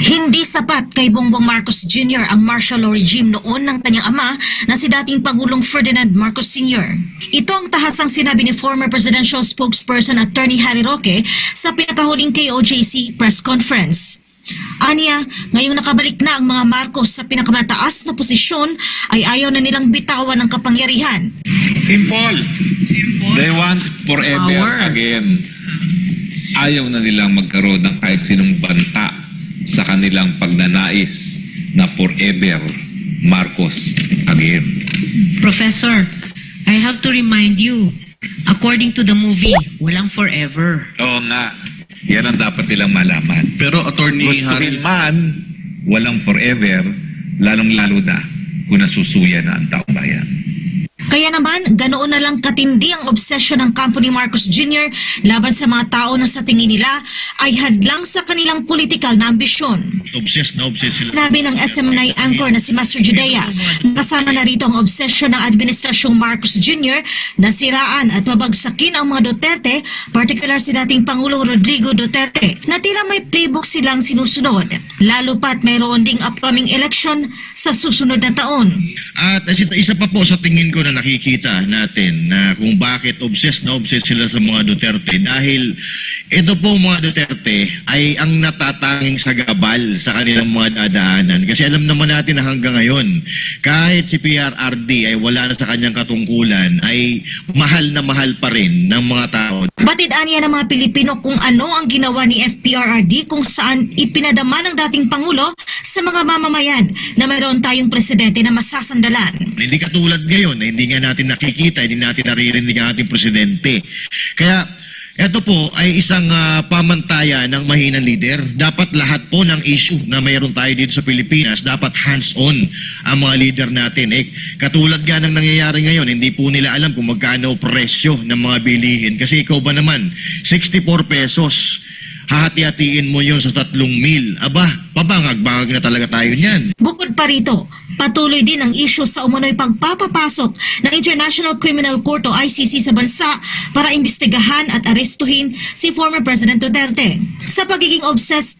Hindi sapat kay Bongbong Marcos Jr. ang martial law regime noon ng kanyang ama na si dating Pangulong Ferdinand Marcos Sr. Ito ang tahasang sinabi ni former presidential spokesperson Attorney Harry Roque sa pinakahuling KOJC press conference. Aniya, ngayong nakabalik na ang mga Marcos sa pinakamataas na posisyon ay ayaw na nilang bitawan ng kapangyarihan. Simple. They want forever again. Ayaw na nilang magkaroon ng kahit sinong banta sa kanilang pagnanais na forever Marcos again. Professor, I have to remind you, according to the movie, walang forever. Oo nga. Yan ang dapat nilang malaman. Pero Attorney Harry, man, walang forever, lalong-lalo na kung nasusuya na ang taong bayan. Kaya naman, ganoon na lang katindi ang obsesyon ng kampo ni Marcos Jr. laban sa mga tao na sa tingin nila ay hadlang sa kanilang politikal na ambisyon. Obsessed sila. Sinabi ng SMNI anchor na si Master Judea, kasama na rito ang obsesyon ng Administrasyong Marcos Jr. na siraan at pabagsakin ang mga Duterte, particular si dating Pangulong Rodrigo Duterte, na tila may playbook silang sinusunod, lalo pat mayroon ding upcoming election sa susunod na taon. At isa pa po sa tingin ko na nakikita natin na kung bakit obsessed sila sa mga Duterte dahil ito po mga Duterte ay ang natatanging sagabal sa kanilang mga dadaanan. Kasi alam naman natin na hanggang ngayon, kahit si PRRD ay wala na sa kanyang katungkulan, ay mahal na mahal pa rin ng mga tao. Batid niya ng mga Pilipino kung ano ang ginawa ni FPRRD kung saan ipinadama ng dating Pangulo sa mga mamamayan na mayroon tayong presidente na masasandalan. Hindi katulad ngayon na hindi nga natin nakikita, hindi natin naririnig ang ating presidente. Kaya ito po ay isang pamantayan ng mahinang leader. Dapat lahat po ng issue na mayroon tayo dito sa Pilipinas, dapat hands-on ang mga leader natin. Katulad nga ng nangyayari ngayon, hindi po nila alam kung magkano presyo ng mga bilihin. Kasi ikaw ba naman, 64 pesos. Hahati-hatiin mo yun sa 3 meal. Aba, pabangag-bangag na talaga tayo niyan. Bukod pa rito, patuloy din ang isyu sa umunoy pagpapapasok ng International Criminal Court o ICC sa bansa para imbestigahan at arestuhin si former President Duterte. Sa pagiging obsessed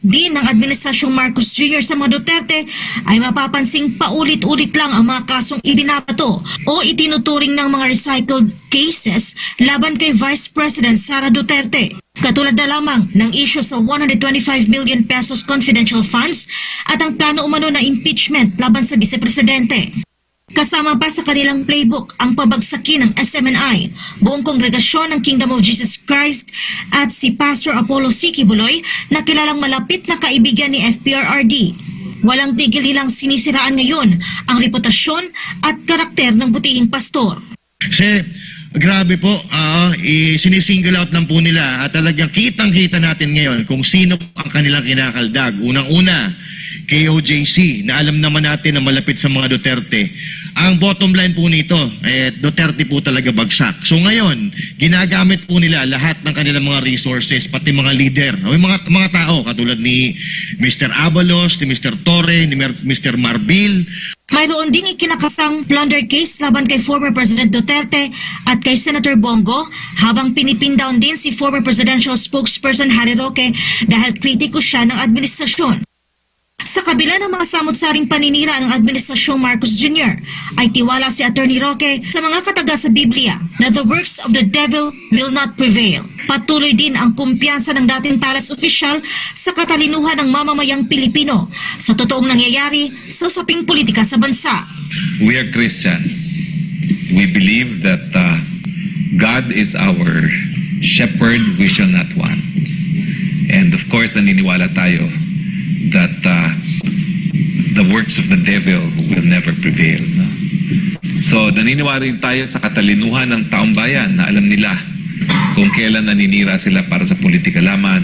din ng Administrasyong Marcos Jr. sa mga Duterte, ay mapapansing paulit-ulit lang ang mga kasong ibinabato o itinuturing ng mga recycled cases laban kay Vice President Sara Duterte. Katulad na lamang ng issue sa 125 million pesos confidential funds at ang plano umano na impeachment laban sa Vice-Presidente. Kasama pa sa kanilang playbook ang pabagsakin ng SMNI, buong kongregasyon ng Kingdom of Jesus Christ at si Pastor Apollo C. Kibuloy na kilalang malapit na kaibigan ni FPRRD. Walang tigil nilang sinisiraan ngayon ang reputasyon at karakter ng butihing pastor. Grabe po, sinisingle out lang po nila at talagang kitang-kita natin ngayon kung sino ang kanilang kinakaldag. Unang-una, KOJC, na alam naman natin na malapit sa mga Duterte. Ang bottom line po nito, Duterte po talaga bagsak. So ngayon, ginagamit po nila lahat ng kanilang mga resources, pati mga leader, o mga tao katulad ni Mr. Abalos, ni Mr. Torre, ni Mr. Marbil. Mayroon ding ikinakasang plunder case laban kay former President Duterte at kay Senator Bongo, habang pinipin down din si former presidential spokesperson Harry Roque dahil kritiko siya ng administrasyon. Sa kabila ng mga samot-saring paninira ng Administrasyong Marcos Jr., ay tiwala si Attorney Roque sa mga kataga sa Biblia na the works of the devil will not prevail. Patuloy din ang kumpiyansa ng dating palace official sa katalinuhan ng mamamayang Pilipino sa totoong nangyayari sa usaping politika sa bansa. We are Christians. We believe that God is our shepherd, we shall not want. And of course, naniniwala tayo that the works of the devil will never prevail. No? So, naniniwala rin tayo sa katalinuhan ng taong bayan na alam nila kung kailan naninira sila para sa politika lamang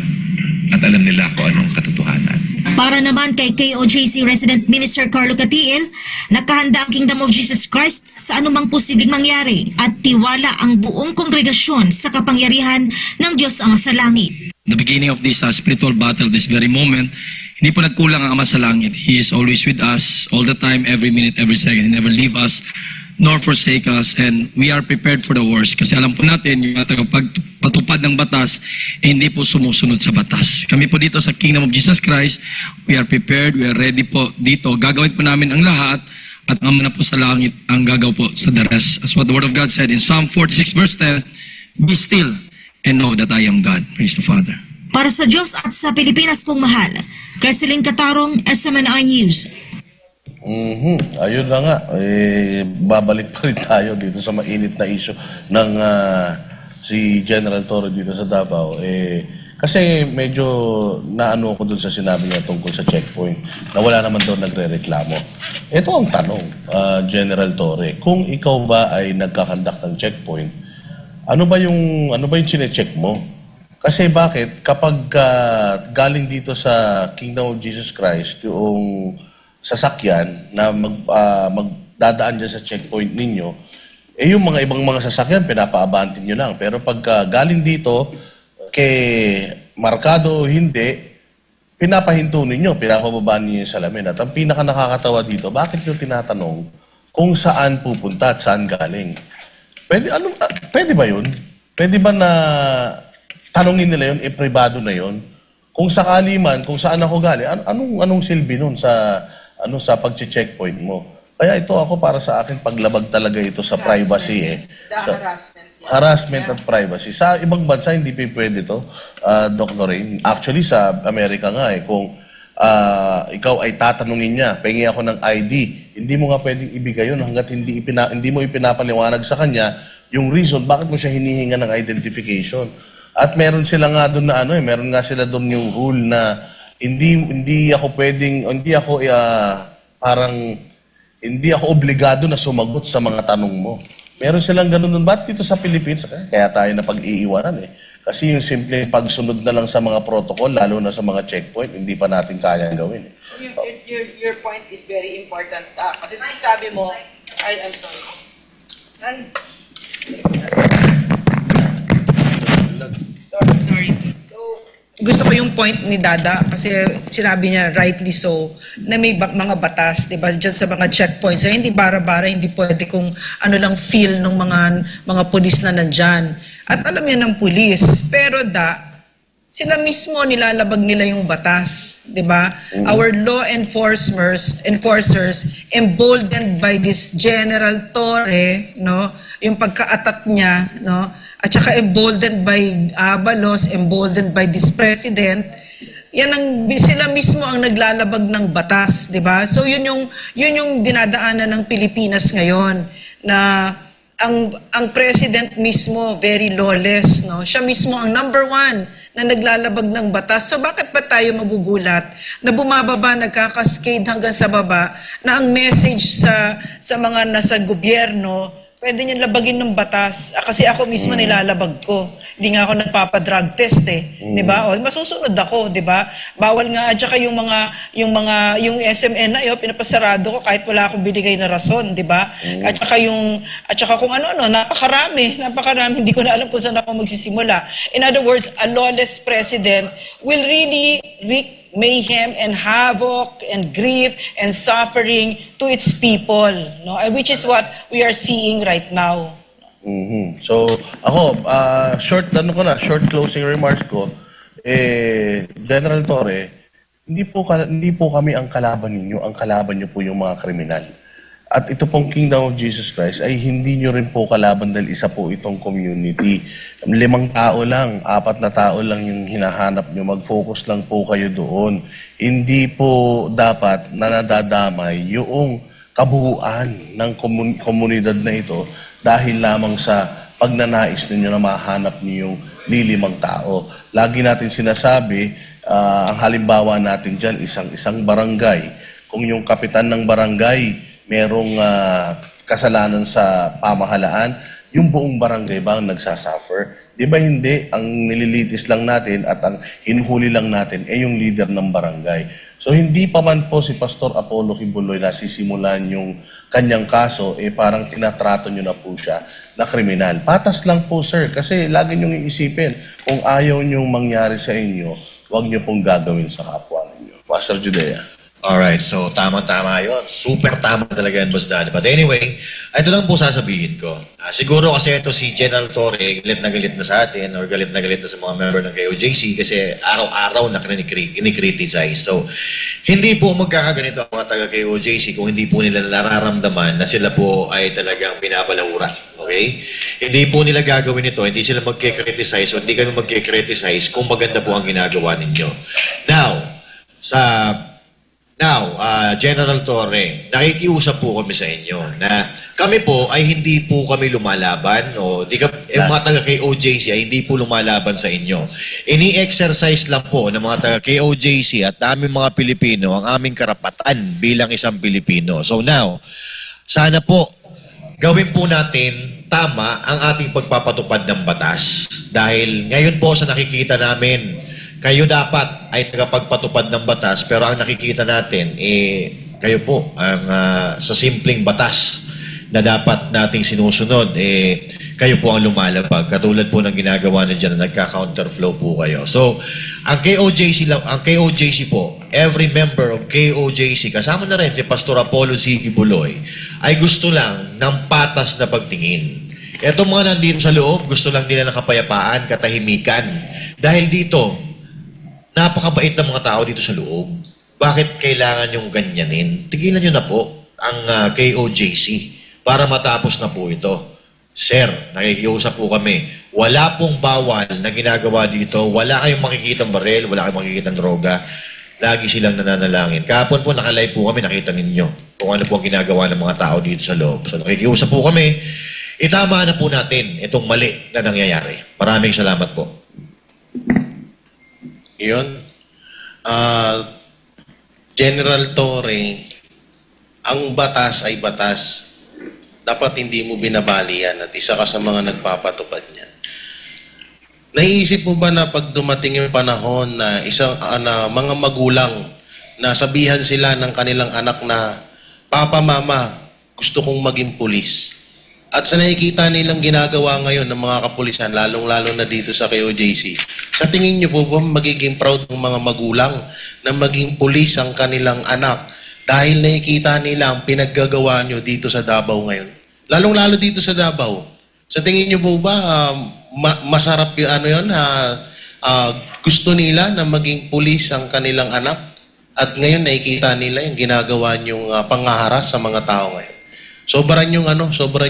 at alam nila kung anong katotohanan. Para naman kay KOJC Resident Minister Carlo Catiel, nakahanda ang Kingdom of Jesus Christ sa anumang posibleng mangyari at tiwala ang buong kongregasyon sa kapangyarihan ng Diyos Ama sa Langit. The beginning of this spiritual battle, this very moment, hindi po nagkulang ang Ama sa Langit. He is always with us, all the time, every minute, every second. He never leave us, nor forsake us, and we are prepared for the worst. Kasi alam po natin, yung patupad ng batas, hindi po sumusunod sa batas. Kami po dito sa Kingdom of Jesus Christ, we are prepared, we are ready po dito. Gagawin po namin ang lahat, at ang na po sa langit ang gagaw po sa the rest. As what the Word of God said in Psalm 46 verse 10, be still and know that I am God. Praise the Father. Para sa Diyos at sa Pilipinas kong mahal, Cresceline Catarong, SMNI News. Ayun na nga, babalik pa rin tayo dito sa mainit na issue ng si General Torre dito sa Davao. Kasi medyo naano ko dun sa sinabi niya tungkol sa checkpoint na wala naman daw nagre-reklamo. Ito ang tanong, General Torre, kung ikaw ba ay nagkakandak ng checkpoint, ano ba yung chine-check mo? Kasi bakit kapag galing dito sa Kingdom of Jesus Christ yung sasakyan na magdadaan dyan sa checkpoint ninyo, yung mga ibang mga sasakyan pinapaabantin nyo lang. Pero pag galing dito kay markado hindi, pinapahinto ninyo, pinapababa ninyo yung salamin. At ang pinaka nakakatawa dito, bakit nyo tinatanong kung saan pupunta at saan galing? Pwede ba yun? Pwede ba na tanongin nila yun, pribado na yun? Kung sakali man, kung saan ako galing, anong silbi nun sa pag-checkpoint mo? Kaya ito ako para sa akin paglabag talaga ito sa privacy harassment at privacy. Sa ibang bansa hindi pwede to, Dr. Rain. Actually sa Amerika nga kung ikaw ay tatanungin niya, pengi ako ng ID, hindi mo nga pwedeng ibigay yun hanggat hindi mo ipinapaliwanag sa kanya yung reason bakit mo siya hinihinga ng identification. At meron sila nga doon na meron nga sila doon yung rule na hindi ako obligado na sumagot sa mga tanong mo. Meron silang ganun doon. Ba't dito sa Philippines, kaya tayo na pag-iiwanan Kasi yung simple pagsunod na lang sa mga protocol, lalo na sa mga checkpoint, hindi pa natin kayang gawin. Your point is very important. Kasi sinasabi mo, I'm sorry. Sorry. Gusto ko yung point ni Dada kasi sinabi niya rightly so na may mga batas, 'di ba? Diyan sa mga checkpoints, hindi bara-bara, hindi pwede kung ano lang feel ng mga pulis na nandiyan. At alam yan ng pulis, pero sila mismo nilalabag nila yung batas, 'di ba? Our law enforcers emboldened by this General Torre, no? Yung pagkaatat niya, no? At saka emboldened by Abalos, emboldened by this president, sila mismo ang naglalabag ng batas, 'di ba? So yun yung dinadaanan ng Pilipinas ngayon na ang president mismo very lawless, no? Siya mismo ang number 1 na naglalabag ng batas. So bakit pa tayo magugulat na bumababa, nagkakascade hanggang sa baba na ang message sa mga nasa gobyerno, pwede niyo labagin ng batas. Kasi ako mismo nilalabag ko. Hindi nga ako nagpapa-drug test Di ba? O, masusunod ako, di ba? Bawal nga, at saka yung SMN na yun, pinapasarado ko kahit wala akong binigay na rason, di ba? At saka kung ano, napakarami, hindi ko na alam kung saan ako magsisimula. In other words, a lawless president will really wreak mayhem and havoc and grief and suffering to its people, no? Which is what we are seeing right now. So ako, short closing remarks ko, General Torre, hindi po kami ang kalaban ninyo, ang kalaban niyo po yung mga kriminal. At ito pong Kingdom of Jesus Christ ay hindi nyo rin po kalaban dahil isa po itong community. 5 tao lang, 4 na tao lang yung hinahanap nyo. Mag-focus lang po kayo doon. Hindi po dapat na nadadamay yung kabuuan ng komunidad na ito dahil lamang sa pagnanais ninyo na mahanap niyo yung 5 tao. Lagi natin sinasabi, ang halimbawa natin dyan, isang barangay. Kung yung kapitan ng barangay merong kasalanan sa pamahalaan, yung buong barangay ba ang nagsasuffer? Di ba hindi? Ang nililitis lang natin at ang hinuhuli lang natin yung leader ng barangay. So hindi pa man po si Pastor Apollo Kibuloy nasisimulan yung kanyang kaso, parang tinatrato nyo na po siya na kriminal. Patas lang po, sir, kasi lagi nyong iisipin, kung ayaw nyong mangyari sa inyo, huwag nyo pong gagawin sa kapwa ninyo. Pastor Judea. Alright, so tama-tama yun. Super tama talaga yan, Boss Danny. But anyway, ito lang po sasabihin ko. Siguro kasi ito si General Torre, galit na sa atin or galit na sa mga member ng KOJC kasi araw-araw na kinikriticize. So, hindi po magkakaganito ang mga taga-KOJC kung hindi po nila nararamdaman na sila po ay talagang binabalahura. Okay? Hindi po nila gagawin ito, hindi sila magkikriticize o hindi kami magkikriticize kung maganda po ang ginagawa ninyo. Now, General Torre, nakikiusap po kami sa inyo na kami po ay hindi po kami lumalaban o mga taga-KOJC ay hindi po lumalaban sa inyo. Ini-exercise lang po ng mga taga-KOJC at aming mga Pilipino ang aming karapatan bilang isang Pilipino. So now, sana po gawin po natin tama ang ating pagpapatupad ng batas dahil ngayon po sa nakikita namin kayo dapat ay tagapagpatupad ng batas pero ang nakikita natin kayo po ang sa simpleng batas na dapat nating sinusunod kayo po ang lumalabag katulad po ng ginagawa na dyan na nagka-counterflow po kayo. So ang KOJC po, every member of KOJC kasama na rin si Pastor Apollo Siki Buloy ay gusto lang ng patas na pagtingin. Etong mga nandito sa loob gusto lang nila ng kapayapaan, katahimikan dahil dito napakabait ng mga tao dito sa loob. Bakit kailangan yung ganyanin? Tigilan nyo na po ang KOJC para matapos na po ito. Sir, nakikiusap po kami. Wala pong bawal na ginagawa dito. Wala kayong makikitang baril, wala kayong makikitang droga. Lagi silang nananalangin. Kahapon po nakalive po kami, nakita ninyo kung ano po ang ginagawa ng mga tao dito sa loob. So nakikiusap po kami. Itama na po natin itong mali na nangyayari. Maraming salamat po. Yun. General Torre, ang batas ay batas. Dapat hindi mo binabali yan at isa ka sa mga nagpapatupad niyan. Naiisip mo ba na pag dumating yung panahon na mga magulang na sabihan sila ng kanilang anak na, Papa, Mama, gusto kong maging pulis. At sa nakikita nilang ginagawa ngayon ng mga kapulisan, lalong-lalo na dito sa KOJC, sa tingin niyo po ba magiging proud ng mga magulang na maging pulis ang kanilang anak dahil nakikita nila ang pinaggagawa niyo dito sa Davao ngayon? Lalong-lalo dito sa Davao. Sa tingin niyo po ba masarap yung gusto nila na maging pulis ang kanilang anak at ngayon nakikita nila yung ginagawa niyong pangaharas sa mga tao ngayon? Sobran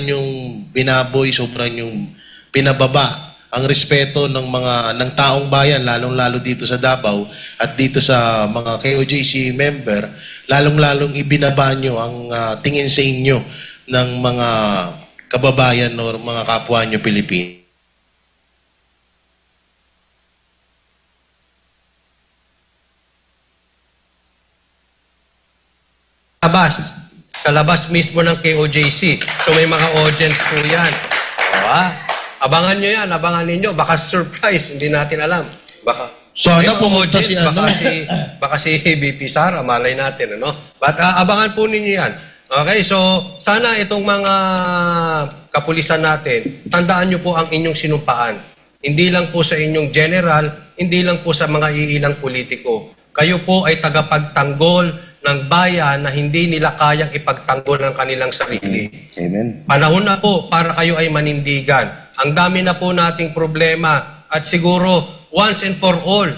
yung binaboy, sobran yung pinababa ang respeto ng taong bayan, lalong-lalo dito sa Davao at dito sa mga KOJC member, lalong-lalong ibinaba nyo ang tingin sa inyo ng mga kababayan o mga kapwa nyo Pilipino. Sa labas mismo ng KOJC. So may mga audience po yan. Abangan nyo yan, abangan ninyo. Baka surprise, hindi natin alam. Sana pumunta si baka si BP Sara, malay natin. But abangan po ninyo yan. Okay, so sana itong mga kapulisan natin, tandaan nyo po ang inyong sinumpaan. Hindi lang po sa inyong general, hindi lang po sa mga iilang politiko. Kayo po ay tagapagtanggol ng bayan na hindi nila kayang ipagtanggol ng kanilang sarili. Amen. Panahon na po para kayo ay manindigan. Ang dami na po nating problema at siguro once and for all,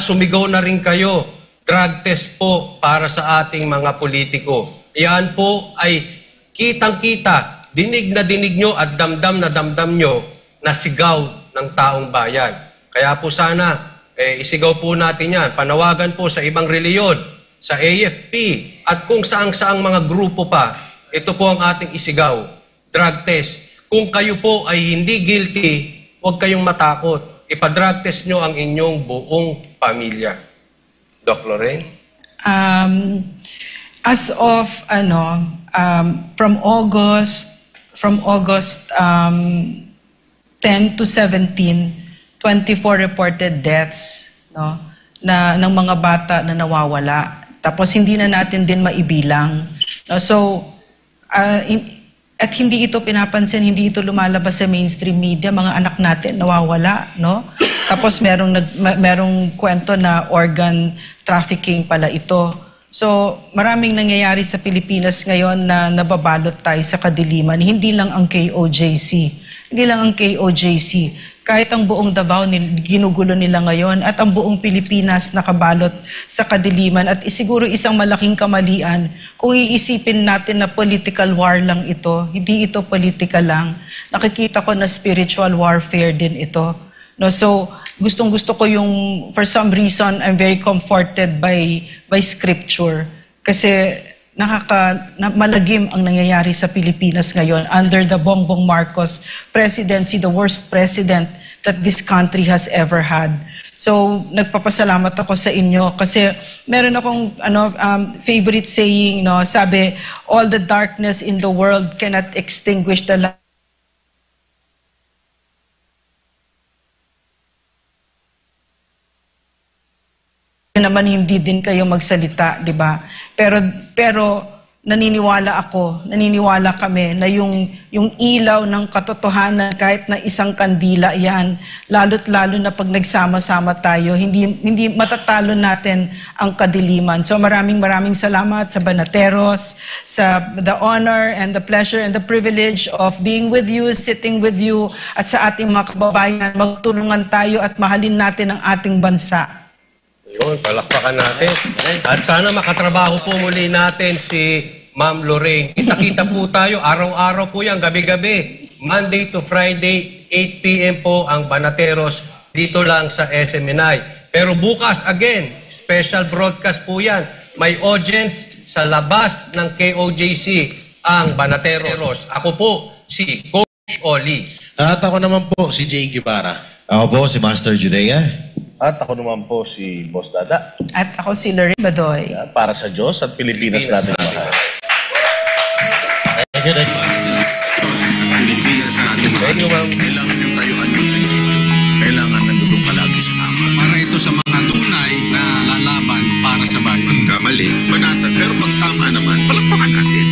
sumigaw na rin kayo. Drug test po para sa ating mga politiko. Iyan po ay kitang-kita, dinig na dinig nyo at damdam na damdam nyo na sigaw ng taong bayan. Kaya po sana, isigaw po natin yan. Panawagan po sa ibang reliyon, sa AFP, at kung saang-saang mga grupo pa, ito po ang ating isigaw, drug test. Kung kayo po ay hindi guilty, huwag kayong matakot. Ipa-drug test nyo ang inyong buong pamilya. Doc Lorraine? As of, from August 10 to 17, 24 reported deaths, ng mga bata na nawawala. Tapos hindi na natin din maibilang. At hindi ito pinapansin, hindi ito lumalabas sa mainstream media, mga anak natin nawawala, Tapos merong kwento na organ trafficking pala ito. So, maraming nangyayari sa Pilipinas ngayon na nababalot tayo sa kadiliman. Hindi lang ang KOJC. Hindi lang ang KOJC. Kahit ang buong Davao, ginugulo nila ngayon at ang buong Pilipinas nakabalot sa kadiliman. At siguro isang malaking kamalian kung iisipin natin na political war lang ito. Hindi ito political lang. Nakikita ko na spiritual warfare din ito. No, so gustong-gusto ko yung, for some reason, I'm very comforted by scripture. Kasi malagim ang nangyayari sa Pilipinas ngayon under the Bongbong Marcos presidency, the worst president that this country has ever had. So nagpapasalamat ako sa inyo kasi meron akong favorite saying, sabi, all the darkness in the world cannot extinguish the light naman hindi din kayo magsalita, di ba? Pero naniniwala kami na yung ilaw ng katotohanan kahit na isang kandila yan, lalo't lalo na pag nagsama-sama tayo, hindi matatalo natin ang kadiliman. So maraming salamat sa Banateros, sa the honor and the pleasure and the privilege of being with you, sitting with you, at sa ating mga kababayan, magtulungan tayo at mahalin natin ang ating bansa. Yun, palakpakan natin. At sana makatrabaho po muli natin si Ma'am Lorraine. Kita-kita po tayo, araw-araw po yan, gabi-gabi. Monday to Friday, 8 p.m. po ang Banateros dito lang sa SMNI. Pero bukas, again, special broadcast po yan. May audience sa labas ng KOJC, ang Banateros. Ako po, si Coach Oli. At ako naman po, si Jay Guevara. Ako po, si Master Judea. At ako naman po si Boss Dada. At ako si Lorraine Badoy. Para sa Diyos at Pilipinas natin mahal. Thank you, Pilipinas natin mahal. Kailangan yung tayuan yung prinsipyo. Kailangan nandun palagi sa tama. Para ito sa mga tunay na lalaban para sa bayan. Magkamali, banatan. Pero pag tama naman, palakpakan natin.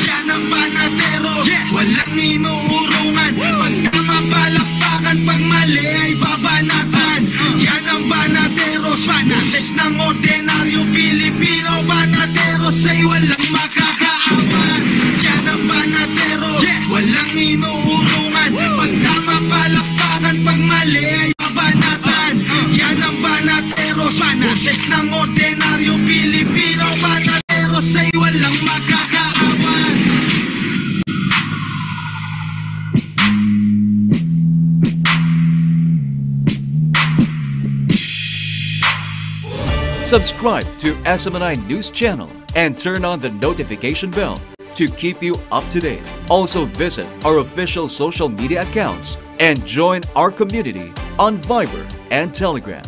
Yan ang Banateros, walang inuurungan. Pag tama, palakpakan. Pag mali ay babanatan. Yan ang Banateros, boses ng ordinaryong Pilipino. Banateros ay walang makakaawan. Yan ang Banateros, walang inuurungan. Pag tama, palakpakan. Pag mali ay babanatan. Yan ang Banateros, boses ng ordinaryong Pilipino. Banateros ay walang makakaawan. Subscribe to SMNI News Channel and turn on the notification bell to keep you up to date. Also visit our official social media accounts and join our community on Viber and Telegram.